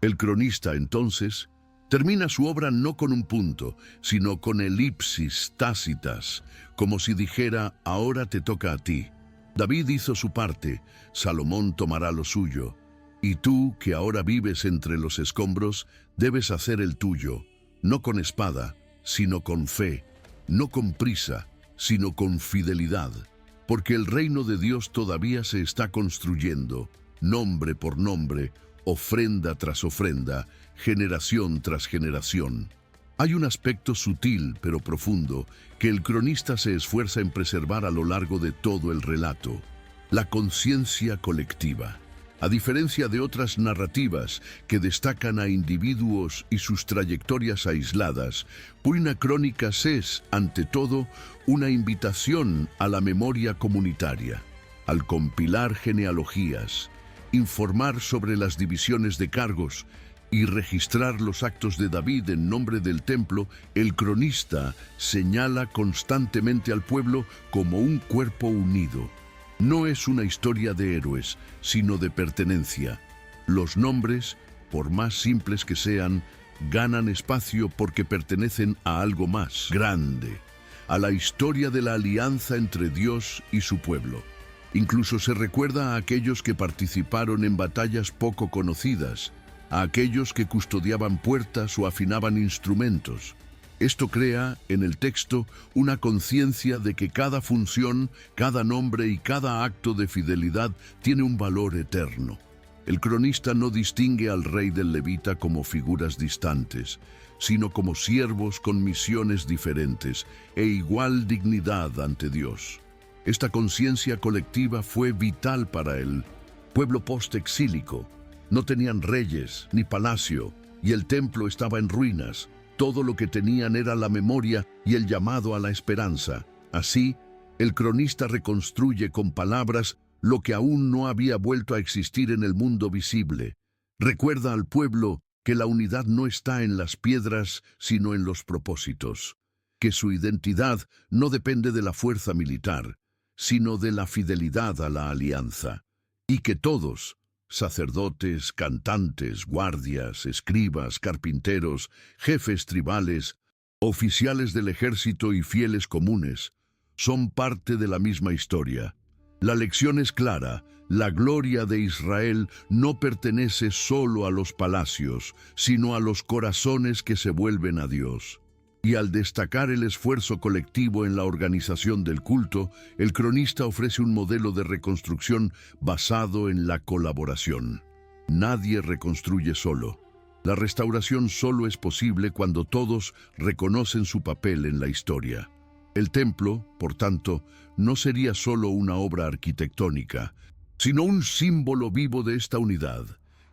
El cronista, entonces, termina su obra no con un punto, sino con elipsis tácitas, como si dijera, ahora te toca a ti. David hizo su parte, Salomón tomará lo suyo, y tú, que ahora vives entre los escombros, debes hacer el tuyo, no con espada, sino con fe, no con prisa, sino con fidelidad, porque el reino de Dios todavía se está construyendo, nombre por nombre, ofrenda tras ofrenda, generación tras generación. Hay un aspecto sutil pero profundo que el cronista se esfuerza en preservar a lo largo de todo el relato: la conciencia colectiva. A diferencia de otras narrativas que destacan a individuos y sus trayectorias aisladas, Purina Crónicas es, ante todo, una invitación a la memoria comunitaria. Al compilar genealogías, informar sobre las divisiones de cargos y registrar los actos de David en nombre del templo, el cronista señala constantemente al pueblo como un cuerpo unido. No es una historia de héroes, sino de pertenencia. Los nombres, por más simples que sean, ganan espacio porque pertenecen a algo más grande, a la historia de la alianza entre Dios y su pueblo. Incluso se recuerda a aquellos que participaron en batallas poco conocidas, a aquellos que custodiaban puertas o afinaban instrumentos. Esto crea, en el texto, una conciencia de que cada función, cada nombre y cada acto de fidelidad tiene un valor eterno. El cronista no distingue al rey del levita como figuras distantes, sino como siervos con misiones diferentes e igual dignidad ante Dios. Esta conciencia colectiva fue vital para el pueblo post-exílico. No tenían reyes ni palacio, y el templo estaba en ruinas. Todo lo que tenían era la memoria y el llamado a la esperanza. Así, el cronista reconstruye con palabras lo que aún no había vuelto a existir en el mundo visible. Recuerda al pueblo que la unidad no está en las piedras, sino en los propósitos, que su identidad no depende de la fuerza militar, sino de la fidelidad a la alianza, y que todos, sacerdotes, cantantes, guardias, escribas, carpinteros, jefes tribales, oficiales del ejército y fieles comunes, son parte de la misma historia. La lección es clara: la gloria de Israel no pertenece solo a los palacios, sino a los corazones que se vuelven a Dios. Y al destacar el esfuerzo colectivo en la organización del culto, el cronista ofrece un modelo de reconstrucción basado en la colaboración. Nadie reconstruye solo. La restauración solo es posible cuando todos reconocen su papel en la historia. El templo, por tanto, no sería solo una obra arquitectónica, sino un símbolo vivo de esta unidad.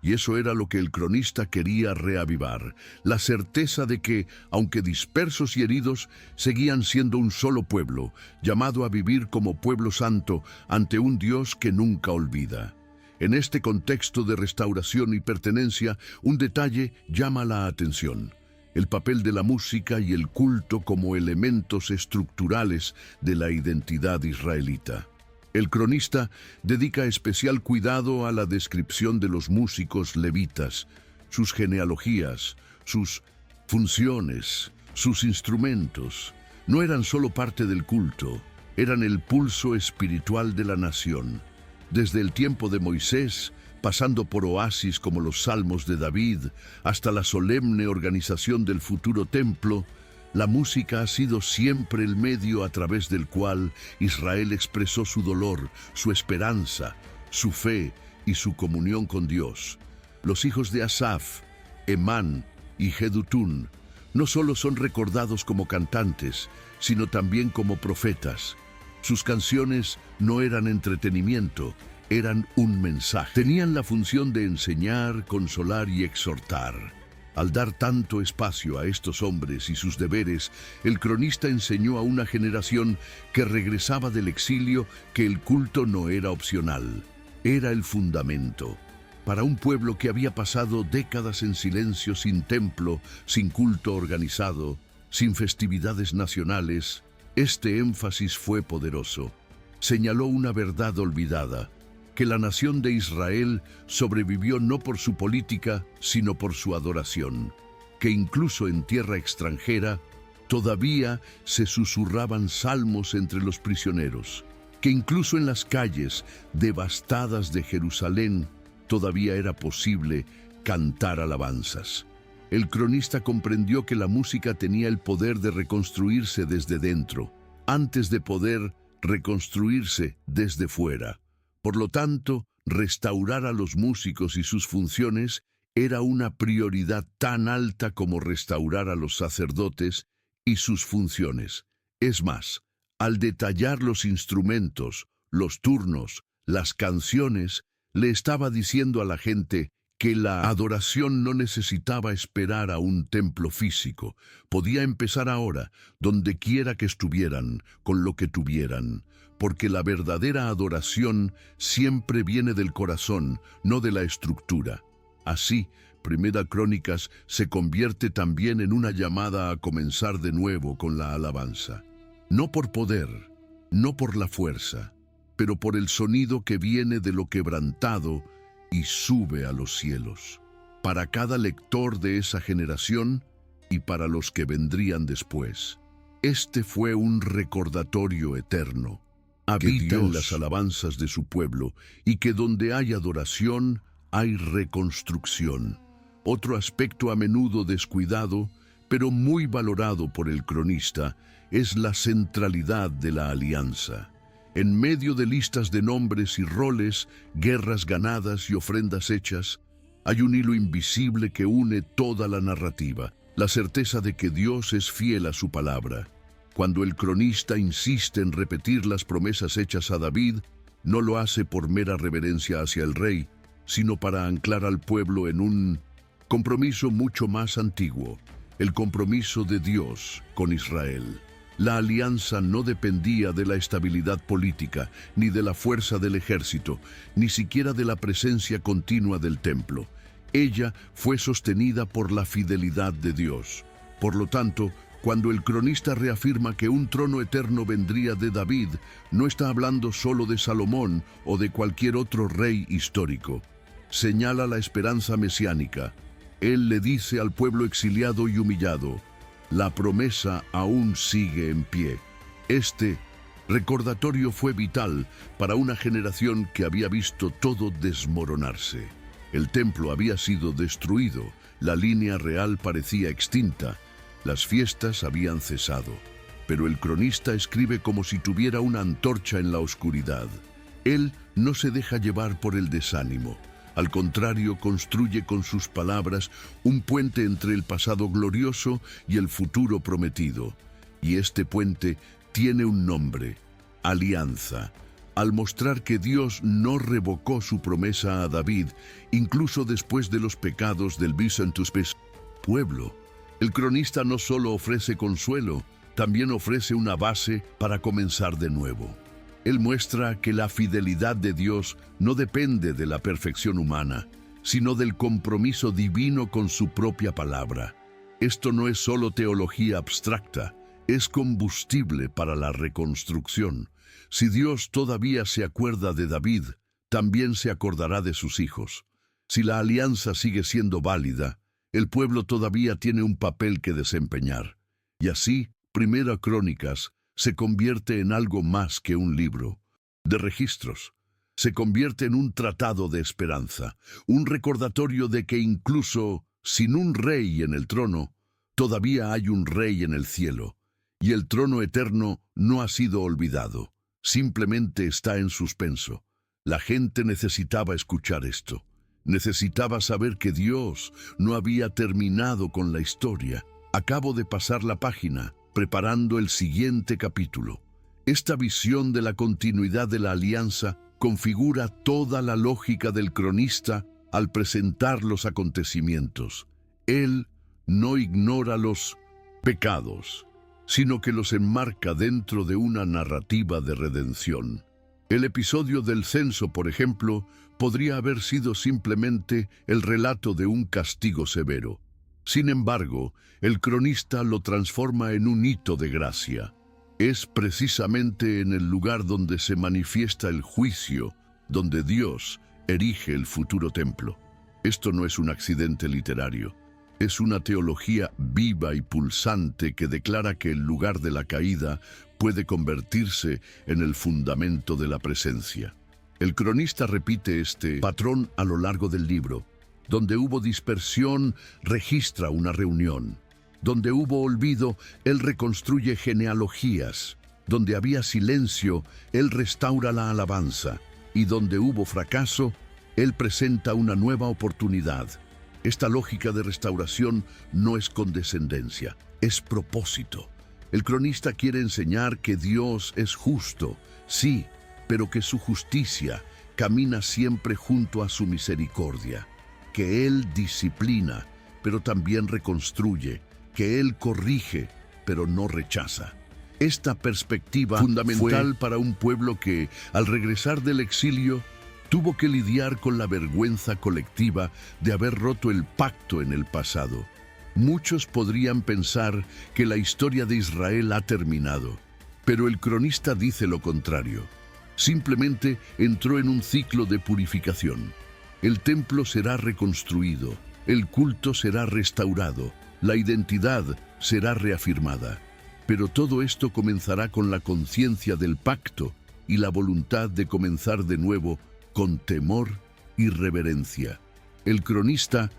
Y eso era lo que el cronista quería reavivar, la certeza de que, aunque dispersos y heridos, seguían siendo un solo pueblo, llamado a vivir como pueblo santo ante un Dios que nunca olvida. En este contexto de restauración y pertenencia, un detalle llama la atención: el papel de la música y el culto como elementos estructurales de la identidad israelita. El cronista dedica especial cuidado a la descripción de los músicos levitas, sus genealogías, sus funciones, sus instrumentos. No eran solo parte del culto, eran el pulso espiritual de la nación. Desde el tiempo de Moisés, pasando por oasis como los Salmos de David, hasta la solemne organización del futuro templo, la música ha sido siempre el medio a través del cual Israel expresó su dolor, su esperanza, su fe y su comunión con Dios. Los hijos de Asaf, Emán y Jedutún no solo son recordados como cantantes, sino también como profetas. Sus canciones no eran entretenimiento, eran un mensaje. Tenían la función de enseñar, consolar y exhortar. Al dar tanto espacio a estos hombres y sus deberes, el cronista enseñó a una generación que regresaba del exilio que el culto no era opcional, era el fundamento. Para un pueblo que había pasado décadas en silencio, sin templo, sin culto organizado, sin festividades nacionales, este énfasis fue poderoso. Señaló una verdad olvidada: que la nación de Israel sobrevivió no por su política, sino por su adoración, que incluso en tierra extranjera todavía se susurraban salmos entre los prisioneros, que incluso en las calles devastadas de Jerusalén todavía era posible cantar alabanzas. El cronista comprendió que la música tenía el poder de reconstruirse desde dentro, antes de poder reconstruirse desde fuera. Por lo tanto, restaurar a los músicos y sus funciones era una prioridad tan alta como restaurar a los sacerdotes y sus funciones. Es más, al detallar los instrumentos, los turnos, las canciones, Le estaba diciendo a la gente que la adoración no necesitaba esperar a un templo físico. Podía empezar ahora, donde quiera que estuvieran, con lo que tuvieran, porque la verdadera adoración siempre viene del corazón, no de la estructura. Así, Primera Crónicas se convierte también en una llamada a comenzar de nuevo con la alabanza. No por poder, no por la fuerza, pero por el sonido que viene de lo quebrantado y sube a los cielos. Para cada lector de esa generación y para los que vendrían después, este fue un recordatorio eterno. Habita en las alabanzas de su pueblo y que donde hay adoración, hay reconstrucción. Otro aspecto a menudo descuidado, pero muy valorado por el cronista, es la centralidad de la alianza. En medio de listas de nombres y roles, guerras ganadas y ofrendas hechas, hay un hilo invisible que une toda la narrativa, la certeza de que Dios es fiel a su palabra. Cuando el cronista insiste en repetir las promesas hechas a David, no lo hace por mera reverencia hacia el rey, sino para anclar al pueblo en un compromiso mucho más antiguo, el compromiso de Dios con Israel. La alianza no dependía de la estabilidad política, ni de la fuerza del ejército, ni siquiera de la presencia continua del templo. Ella fue sostenida por la fidelidad de Dios. Por lo tanto, cuando el cronista reafirma que un trono eterno vendría de David, no está hablando solo de Salomón o de cualquier otro rey histórico. Señala la esperanza mesiánica. Él le dice al pueblo exiliado y humillado: la promesa aún sigue en pie. Este recordatorio fue vital para una generación que había visto todo desmoronarse. El templo había sido destruido, la línea real parecía extinta, las fiestas habían cesado. Pero el cronista escribe como si tuviera una antorcha en la oscuridad. Él no se deja llevar por el desánimo. Al contrario, construye con sus palabras un puente entre el pasado glorioso y el futuro prometido. Y este puente tiene un nombre: alianza. Al mostrar que Dios no revocó su promesa a David, incluso después de los pecados del pueblo, el cronista no solo ofrece consuelo, también ofrece una base para comenzar de nuevo. Él muestra que la fidelidad de Dios no depende de la perfección humana, sino del compromiso divino con su propia palabra. Esto no es solo teología abstracta, es combustible para la reconstrucción. Si Dios todavía se acuerda de David, también se acordará de sus hijos. Si la alianza sigue siendo válida, el pueblo todavía tiene un papel que desempeñar. Y así, Primera Crónicas se convierte en algo más que un libro de registros. Se convierte en un tratado de esperanza, un recordatorio de que incluso sin un rey en el trono, todavía hay un rey en el cielo, y el trono eterno no ha sido olvidado, simplemente está en suspenso. La gente necesitaba escuchar esto. Necesitaba saber que Dios no había terminado con la historia. Acabo de pasar la página, preparando el siguiente capítulo. Esta visión de la continuidad de la alianza configura toda la lógica del cronista al presentar los acontecimientos. Él no ignora los pecados, sino que los enmarca dentro de una narrativa de redención. El episodio del censo, por ejemplo, podría haber sido simplemente el relato de un castigo severo. Sin embargo, el cronista lo transforma en un hito de gracia. Es precisamente en el lugar donde se manifiesta el juicio, donde Dios erige el futuro templo. Esto no es un accidente literario. Es una teología viva y pulsante que declara que el lugar de la caída puede convertirse en el fundamento de la presencia. El cronista repite este patrón a lo largo del libro. Donde hubo dispersión, registra una reunión. Donde hubo olvido, él reconstruye genealogías. Donde había silencio, él restaura la alabanza. Y donde hubo fracaso, él presenta una nueva oportunidad. Esta lógica de restauración no es condescendencia, es propósito. El cronista quiere enseñar que Dios es justo, sí, pero que su justicia camina siempre junto a su misericordia, que Él disciplina, pero también reconstruye, que Él corrige, pero no rechaza. Esta perspectiva fundamental para un pueblo que, al regresar del exilio, tuvo que lidiar con la vergüenza colectiva de haber roto el pacto en el pasado. Muchos podrían pensar que la historia de Israel ha terminado, pero el cronista dice lo contrario. Simplemente entró en un ciclo de purificación. El templo será reconstruido, el culto será restaurado, la identidad será reafirmada. Pero todo esto comenzará con la conciencia del pacto y la voluntad de comenzar de nuevo con temor y reverencia. El cronista,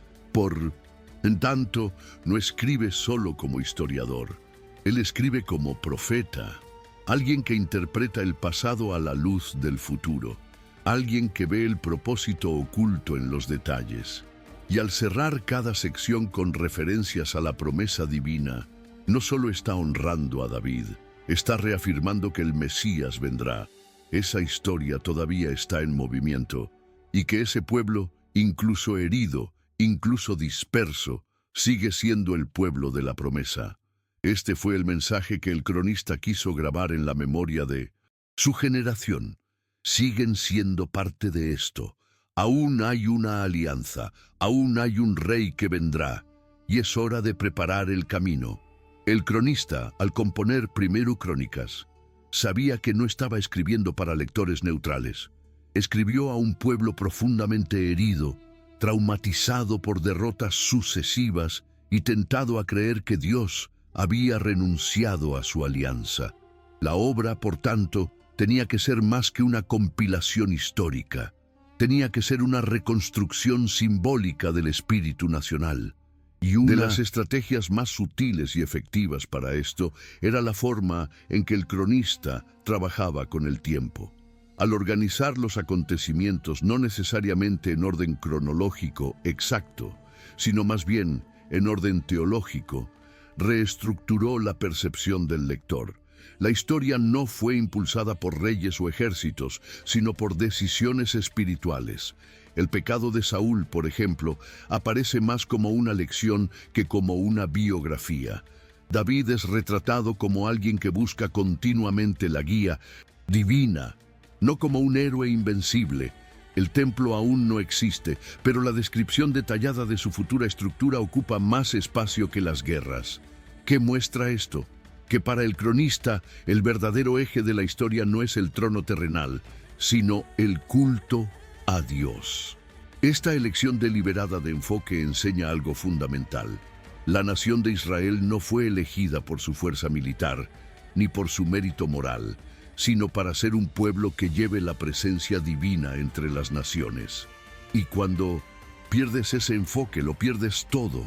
en tanto, no escribe solo como historiador. Él escribe como profeta, alguien que interpreta el pasado a la luz del futuro, alguien que ve el propósito oculto en los detalles. Y al cerrar cada sección con referencias a la promesa divina, no solo está honrando a David, está reafirmando que el Mesías vendrá. Esa historia todavía está en movimiento y que ese pueblo, incluso herido, incluso disperso, sigue siendo el pueblo de la promesa. Este fue el mensaje que el cronista quiso grabar en la memoria de su generación. Siguen siendo parte de esto. Aún hay una alianza, aún hay un rey que vendrá, y es hora de preparar el camino. El cronista, al componer primero Crónicas, sabía que no estaba escribiendo para lectores neutrales. Escribió a un pueblo profundamente herido, traumatizado por derrotas sucesivas y tentado a creer que Dios había renunciado a su alianza. La obra, por tanto, tenía que ser más que una compilación histórica. Tenía que ser una reconstrucción simbólica del espíritu nacional. Y una de las estrategias más sutiles y efectivas para esto era la forma en que el cronista trabajaba con el tiempo. Al organizar los acontecimientos no necesariamente en orden cronológico exacto, sino más bien en orden teológico, reestructuró la percepción del lector. La historia no fue impulsada por reyes o ejércitos, sino por decisiones espirituales. El pecado de Saúl, por ejemplo, aparece más como una lección que como una biografía. David es retratado como alguien que busca continuamente la guía divina, no como un héroe invencible. El templo aún no existe, pero la descripción detallada de su futura estructura ocupa más espacio que las guerras. ¿Qué muestra esto? Que para el cronista, el verdadero eje de la historia no es el trono terrenal, sino el culto a Dios. Esta elección deliberada de enfoque enseña algo fundamental. La nación de Israel no fue elegida por su fuerza militar, ni por su mérito moral, sino para ser un pueblo que lleve la presencia divina entre las naciones. Y cuando pierdes ese enfoque, lo pierdes todo.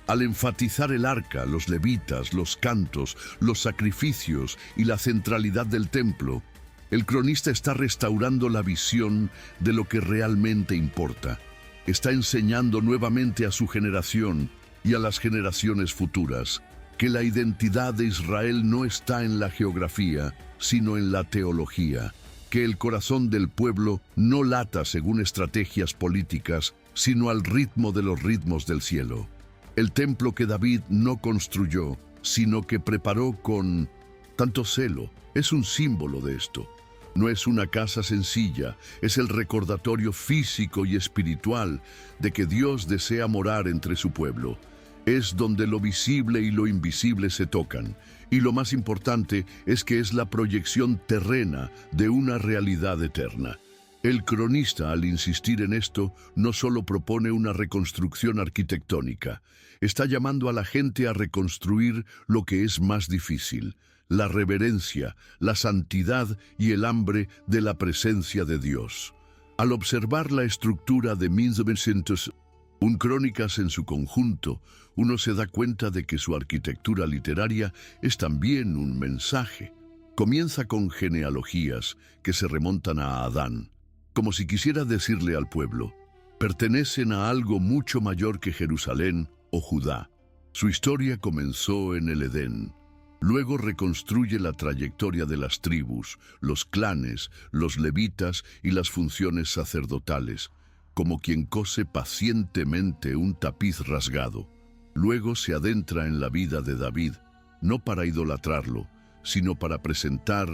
Al enfatizar el arca, los levitas, los cantos, los sacrificios y la centralidad del templo, el cronista está restaurando la visión de lo que realmente importa. Está enseñando nuevamente a su generación y a las generaciones futuras que la identidad de Israel no está en la geografía, sino en la teología, que el corazón del pueblo no lata según estrategias políticas, sino al ritmo de los ritmos del cielo. El templo que David no construyó, sino que preparó con tanto celo, es un símbolo de esto. No es una casa sencilla, es el recordatorio físico y espiritual de que Dios desea morar entre su pueblo. Es donde lo visible y lo invisible se tocan. Y lo más importante es que es la proyección terrena de una realidad eterna. El cronista, al insistir en esto, no solo propone una reconstrucción arquitectónica, está llamando a la gente a reconstruir lo que es más difícil: la reverencia, la santidad y el hambre de la presencia de Dios. Al observar la estructura de 1901 Crónicas en su conjunto, uno se da cuenta de que su arquitectura literaria es también un mensaje. Comienza con genealogías que se remontan a Adán, como si quisiera decirle al pueblo: pertenecen a algo mucho mayor que Jerusalén o Judá. Su historia comenzó en el Edén. Luego reconstruye la trayectoria de las tribus, los clanes, los levitas y las funciones sacerdotales, como quien cose pacientemente un tapiz rasgado. Luego se adentra en la vida de David, no para idolatrarlo, sino para presentar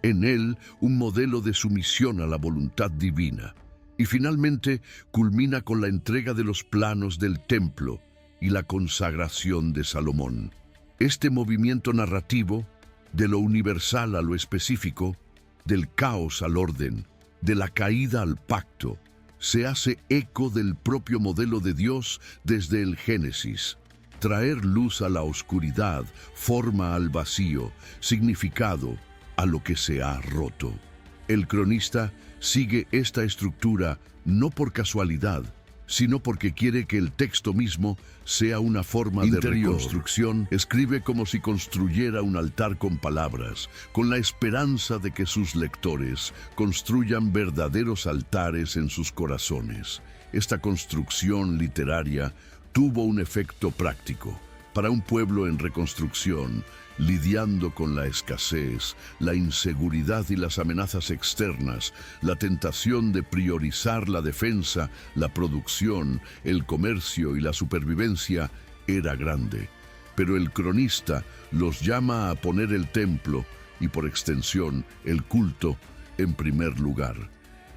en él un modelo de sumisión a la voluntad divina. Y finalmente culmina con la entrega de los planos del templo y la consagración de Salomón. Este movimiento narrativo, de lo universal a lo específico, del caos al orden, de la caída al pacto, se hace eco del propio modelo de Dios desde el Génesis. Traer luz a la oscuridad, forma al vacío, significado a lo que se ha roto. El cronista sigue esta estructura no por casualidad, sino porque quiere que el texto mismo sea una forma de reconstrucción. Escribe como si construyera un altar con palabras, con la esperanza de que sus lectores construyan verdaderos altares en sus corazones. Esta construcción literaria tuvo un efecto práctico. Para un pueblo en reconstrucción, lidiando con la escasez, la inseguridad y las amenazas externas, la tentación de priorizar la defensa, la producción, el comercio y la supervivencia era grande. Pero el cronista los llama a poner el templo y, por extensión, el culto en primer lugar.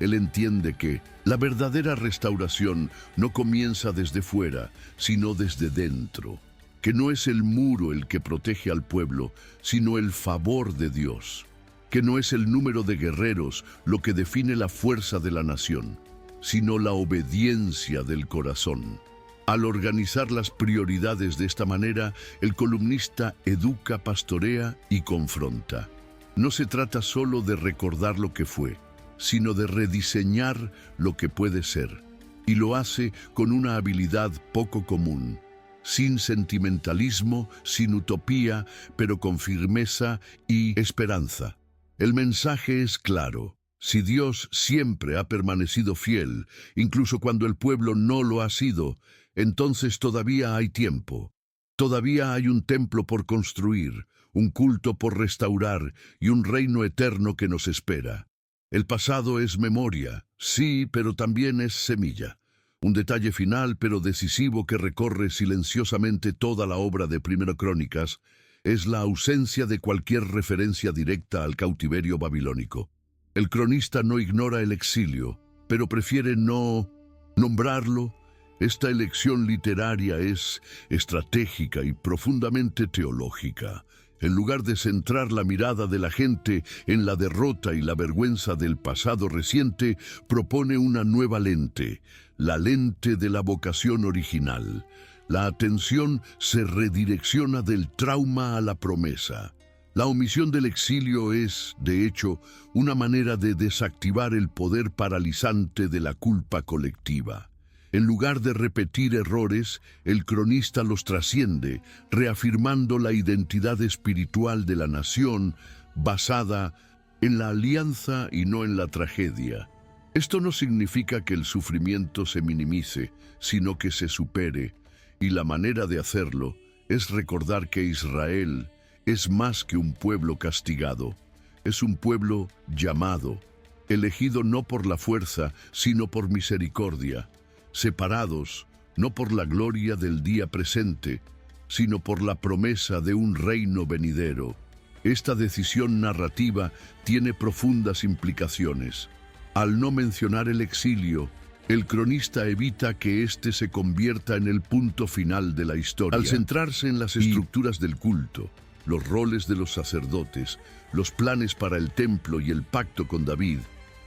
Él entiende que la verdadera restauración no comienza desde fuera, sino desde dentro. Que no es el muro el que protege al pueblo, sino el favor de Dios. Que no es el número de guerreros lo que define la fuerza de la nación, sino la obediencia del corazón. Al organizar las prioridades de esta manera, el columnista educa, pastorea y confronta. No se trata solo de recordar lo que fue, sino de rediseñar lo que puede ser. Y lo hace con una habilidad poco común. Sin sentimentalismo, sin utopía, pero con firmeza y esperanza. El mensaje es claro. Si Dios siempre ha permanecido fiel, incluso cuando el pueblo no lo ha sido, entonces todavía hay tiempo. Todavía hay un templo por construir, un culto por restaurar y un reino eterno que nos espera. El pasado es memoria, sí, pero también es semilla. Un detalle final pero decisivo que recorre silenciosamente toda la obra de Primera Crónicas es la ausencia de cualquier referencia directa al cautiverio babilónico. El cronista no ignora el exilio, pero prefiere no nombrarlo. Esta elección literaria es estratégica y profundamente teológica. En lugar de centrar la mirada de la gente en la derrota y la vergüenza del pasado reciente, propone una nueva lente, la lente de la vocación original. La atención se redirecciona del trauma a la promesa. La omisión del exilio es, de hecho, una manera de desactivar el poder paralizante de la culpa colectiva. En lugar de repetir errores, el cronista los trasciende, reafirmando la identidad espiritual de la nación basada en la alianza y no en la tragedia. Esto no significa que el sufrimiento se minimice, sino que se supere, y la manera de hacerlo es recordar que Israel es más que un pueblo castigado, es un pueblo llamado, elegido no por la fuerza, sino por misericordia. Separados, no por la gloria del día presente, sino por la promesa de un reino venidero. Esta decisión narrativa tiene profundas implicaciones. Al no mencionar el exilio, el cronista evita que éste se convierta en el punto final de la historia. Al centrarse en las estructuras del culto, los roles de los sacerdotes, los planes para el templo y el pacto con David,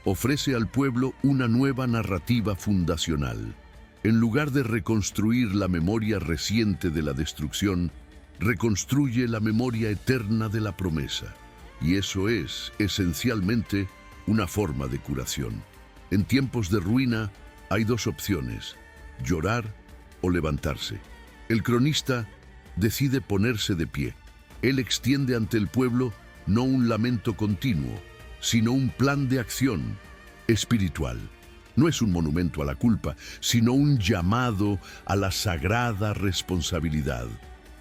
ofrece al pueblo una nueva narrativa fundacional. En lugar de reconstruir la memoria reciente de la destrucción, reconstruye la memoria eterna de la promesa. Y eso es, esencialmente, una forma de curación. En tiempos de ruina hay dos opciones: llorar o levantarse. El cronista decide ponerse de pie. Él extiende ante el pueblo no un lamento continuo, sino un plan de acción espiritual. No es un monumento a la culpa, sino un llamado a la sagrada responsabilidad.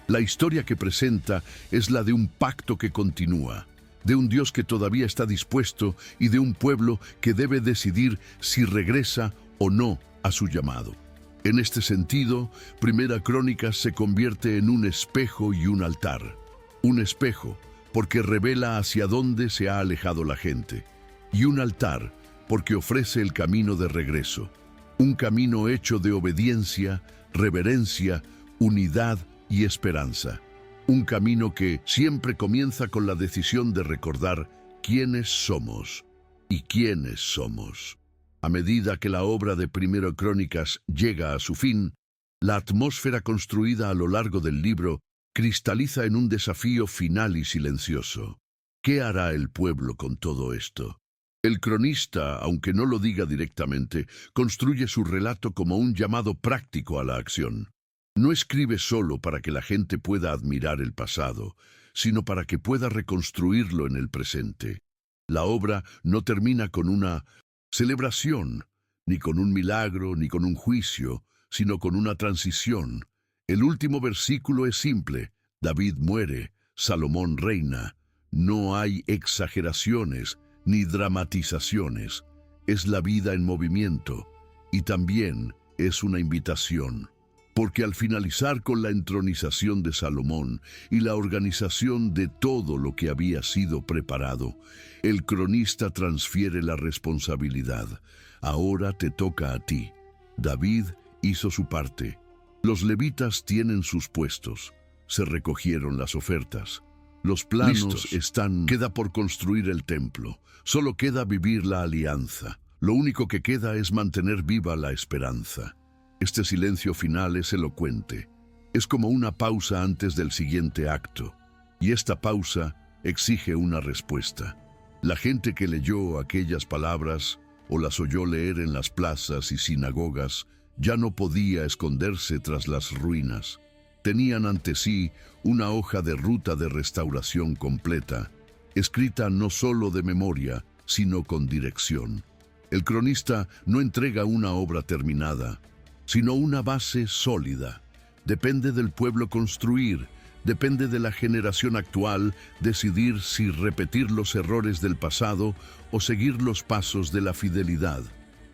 La historia que presenta es la de un pacto que continúa, de un Dios que todavía está dispuesto y de un pueblo que debe decidir si regresa o no a su llamado. En este sentido, Primera Crónicas se convierte en un espejo y un altar. Un espejo, porque revela hacia dónde se ha alejado la gente, y un altar, porque ofrece el camino de regreso, un camino hecho de obediencia, reverencia, unidad y esperanza. Un camino que siempre comienza con la decisión de recordar quiénes somos y quiénes somos. A medida que la obra de Primera Crónicas llega a su fin, la atmósfera construida a lo largo del libro cristaliza en un desafío final y silencioso. ¿Qué hará el pueblo con todo esto? El cronista, aunque no lo diga directamente, construye su relato como un llamado práctico a la acción. No escribe solo para que la gente pueda admirar el pasado, sino para que pueda reconstruirlo en el presente. La obra no termina con una celebración, ni con un milagro, ni con un juicio, sino con una transición. El último versículo es simple: David muere, Salomón reina. No hay exageraciones ni dramatizaciones. Es la vida en movimiento, y también es una invitación. Porque al finalizar con la entronización de Salomón y la organización de todo lo que había sido preparado, el cronista transfiere la responsabilidad. Ahora te toca a ti. David hizo su parte. Los levitas tienen sus puestos. Se recogieron las ofertas. Los planos están. Queda por construir el templo. Solo queda vivir la alianza. Lo único que queda es mantener viva la esperanza. Este silencio final es elocuente. Es como una pausa antes del siguiente acto. Y esta pausa exige una respuesta. La gente que leyó aquellas palabras o las oyó leer en las plazas y sinagogas ya no podía esconderse tras las ruinas. Tenían ante sí una hoja de ruta de restauración completa, escrita no solo de memoria, sino con dirección. El cronista no entrega una obra terminada, sino una base sólida. Depende del pueblo construir, depende de la generación actual decidir si repetir los errores del pasado o seguir los pasos de la fidelidad.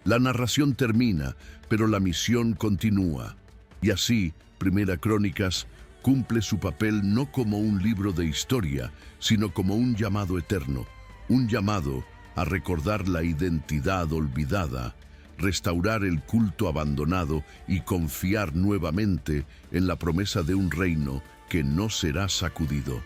La narración termina, pero la misión continúa. Y así, Primera Crónicas cumple su papel no como un libro de historia, sino como un llamado eterno, un llamado a recordar la identidad olvidada, restaurar el culto abandonado y confiar nuevamente en la promesa de un reino que no será sacudido.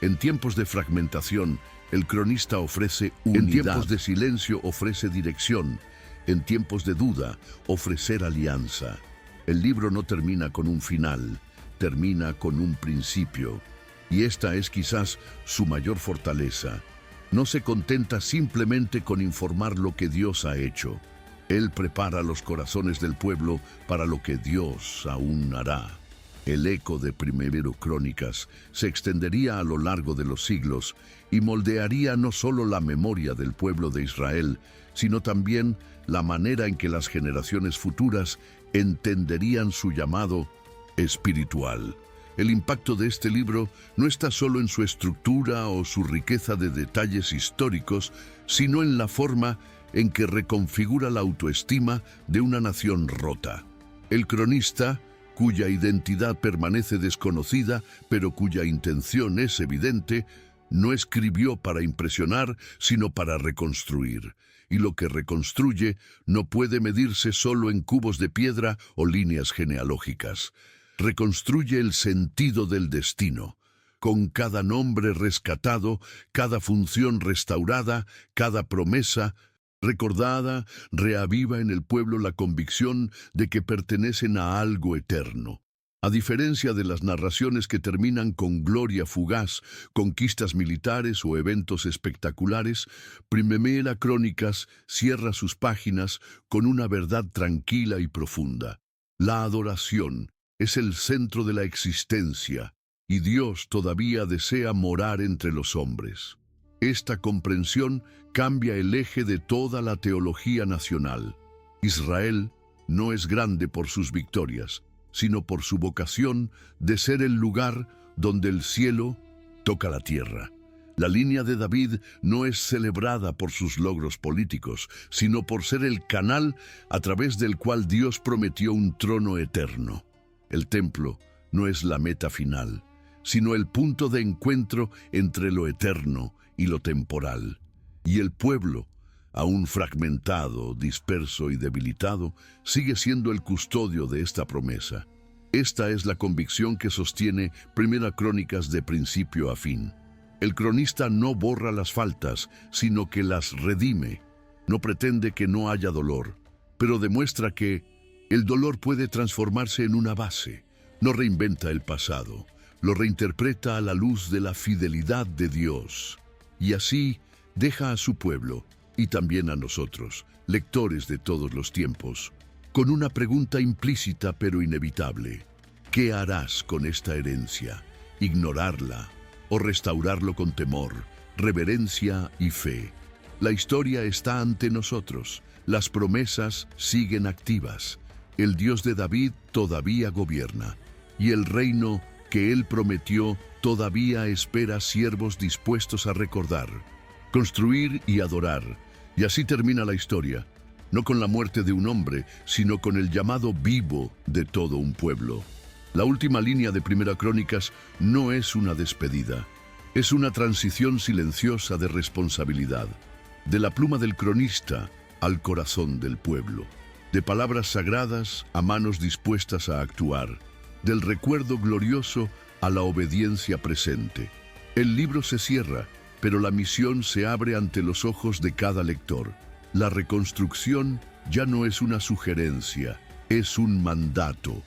En tiempos de fragmentación, el cronista ofrece unidad. En tiempos de silencio ofrece dirección. En tiempos de duda, ofrecer alianza. El libro no termina con un final, termina con un principio. Y esta es quizás su mayor fortaleza. No se contenta simplemente con informar lo que Dios ha hecho. Él prepara los corazones del pueblo para lo que Dios aún hará. El eco de Primera Crónicas se extendería a lo largo de los siglos y moldearía no solo la memoria del pueblo de Israel, sino también la manera en que las generaciones futuras entenderían su llamado espiritual. El impacto de este libro no está solo en su estructura o su riqueza de detalles históricos, sino en la forma en que reconfigura la autoestima de una nación rota. El cronista, cuya identidad permanece desconocida, pero cuya intención es evidente, no escribió para impresionar, sino para reconstruir. Y lo que reconstruye no puede medirse solo en cubos de piedra o líneas genealógicas. Reconstruye el sentido del destino. Con cada nombre rescatado, cada función restaurada, cada promesa recordada, reaviva en el pueblo la convicción de que pertenecen a algo eterno. A diferencia de las narraciones que terminan con gloria fugaz, conquistas militares o eventos espectaculares, Primera Crónicas cierra sus páginas con una verdad tranquila y profunda. La adoración es el centro de la existencia, y Dios todavía desea morar entre los hombres. Esta comprensión cambia el eje de toda la teología nacional. Israel no es grande por sus victorias, sino por su vocación de ser el lugar donde el cielo toca la tierra. La línea de David no es celebrada por sus logros políticos, sino por ser el canal a través del cual Dios prometió un trono eterno. El templo no es la meta final, sino el punto de encuentro entre lo eterno y lo temporal. Y el pueblo, aún fragmentado, disperso y debilitado, sigue siendo el custodio de esta promesa. Esta es la convicción que sostiene Primera Crónicas de principio a fin. El cronista no borra las faltas, sino que las redime. No pretende que no haya dolor, pero demuestra que el dolor puede transformarse en una base. No reinventa el pasado, lo reinterpreta a la luz de la fidelidad de Dios. Y así deja a su pueblo, y también a nosotros, lectores de todos los tiempos, con una pregunta implícita pero inevitable. ¿Qué harás con esta herencia? ¿Ignorarla o restaurarlo con temor, reverencia y fe? La historia está ante nosotros, las promesas siguen activas, el Dios de David todavía gobierna, y el reino que él prometió todavía espera siervos dispuestos a recordar, construir y adorar. Y así termina la historia, no con la muerte de un hombre, sino con el llamado vivo de todo un pueblo. La última línea de Primera Crónicas no es una despedida, es una transición silenciosa de responsabilidad, de la pluma del cronista al corazón del pueblo, de palabras sagradas a manos dispuestas a actuar, del recuerdo glorioso a la obediencia presente. El libro se cierra, pero la misión se abre ante los ojos de cada lector. La reconstrucción ya no es una sugerencia, es un mandato.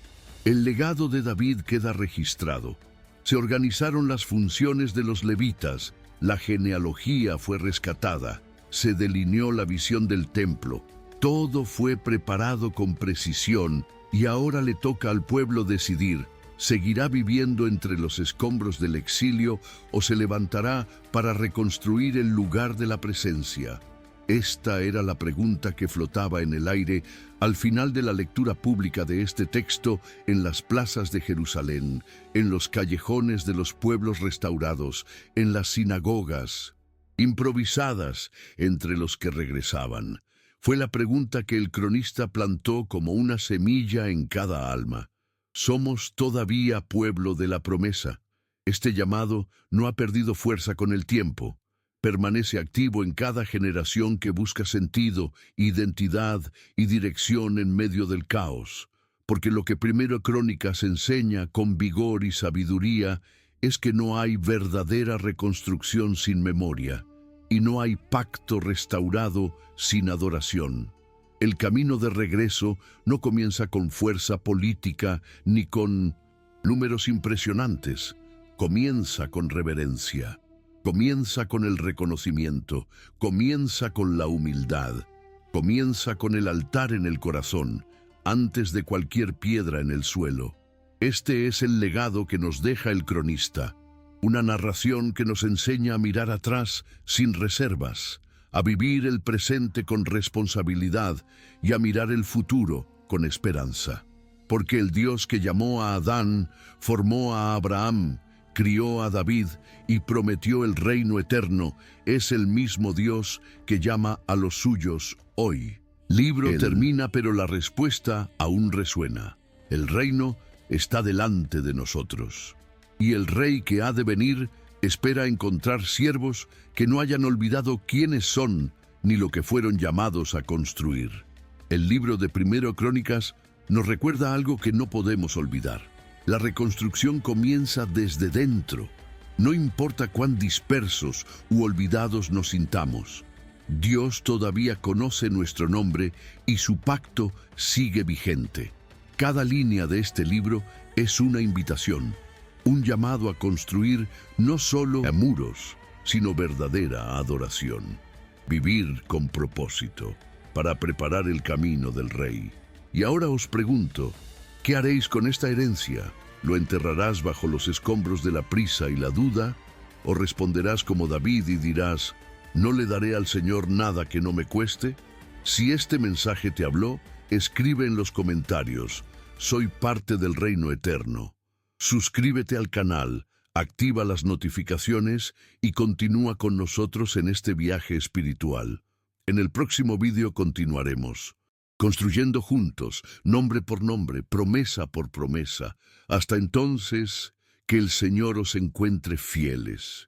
El legado de David queda registrado. Se organizaron las funciones de los levitas, la genealogía fue rescatada, se delineó la visión del templo. Todo fue preparado con precisión y ahora le toca al pueblo decidir: ¿seguirá viviendo entre los escombros del exilio o se levantará para reconstruir el lugar de la presencia? Esta era la pregunta que flotaba en el aire al final de la lectura pública de este texto en las plazas de Jerusalén, en los callejones de los pueblos restaurados, en las sinagogas, improvisadas entre los que regresaban. Fue la pregunta que el cronista plantó como una semilla en cada alma. Somos todavía pueblo de la promesa. Este llamado no ha perdido fuerza con el tiempo. Permanece activo en cada generación que busca sentido, identidad y dirección en medio del caos. Porque lo que Primera Crónicas enseña con vigor y sabiduría es que no hay verdadera reconstrucción sin memoria, y no hay pacto restaurado sin adoración. El camino de regreso no comienza con fuerza política ni con números impresionantes. Comienza con reverencia, comienza con el reconocimiento, comienza con la humildad, comienza con el altar en el corazón, antes de cualquier piedra en el suelo. Este es el legado que nos deja el cronista, una narración que nos enseña a mirar atrás sin reservas, a vivir el presente con responsabilidad y a mirar el futuro con esperanza. Porque el Dios que llamó a Adán, formó a Abraham, crió a David y prometió el reino eterno, es el mismo Dios que llama a los suyos hoy. Libro termina, pero la respuesta aún resuena. El reino está delante de nosotros, y el rey que ha de venir espera encontrar siervos que no hayan olvidado quiénes son ni lo que fueron llamados a construir. El libro de Primera Crónicas nos recuerda algo que no podemos olvidar. La reconstrucción comienza desde dentro. No importa cuán dispersos u olvidados nos sintamos, Dios todavía conoce nuestro nombre y su pacto sigue vigente. Cada línea de este libro es una invitación, un llamado a construir no solo muros, sino verdadera adoración. Vivir con propósito, para preparar el camino del Rey. Y ahora os pregunto, ¿qué haréis con esta herencia? ¿Lo enterrarás bajo los escombros de la prisa y la duda? ¿O responderás como David y dirás, no le daré al Señor nada que no me cueste? Si este mensaje te habló, escribe en los comentarios, soy parte del reino eterno. Suscríbete al canal, activa las notificaciones y continúa con nosotros en este viaje espiritual. En el próximo vídeo continuaremos, construyendo juntos, nombre por nombre, promesa por promesa. Hasta entonces, que el Señor os encuentre fieles.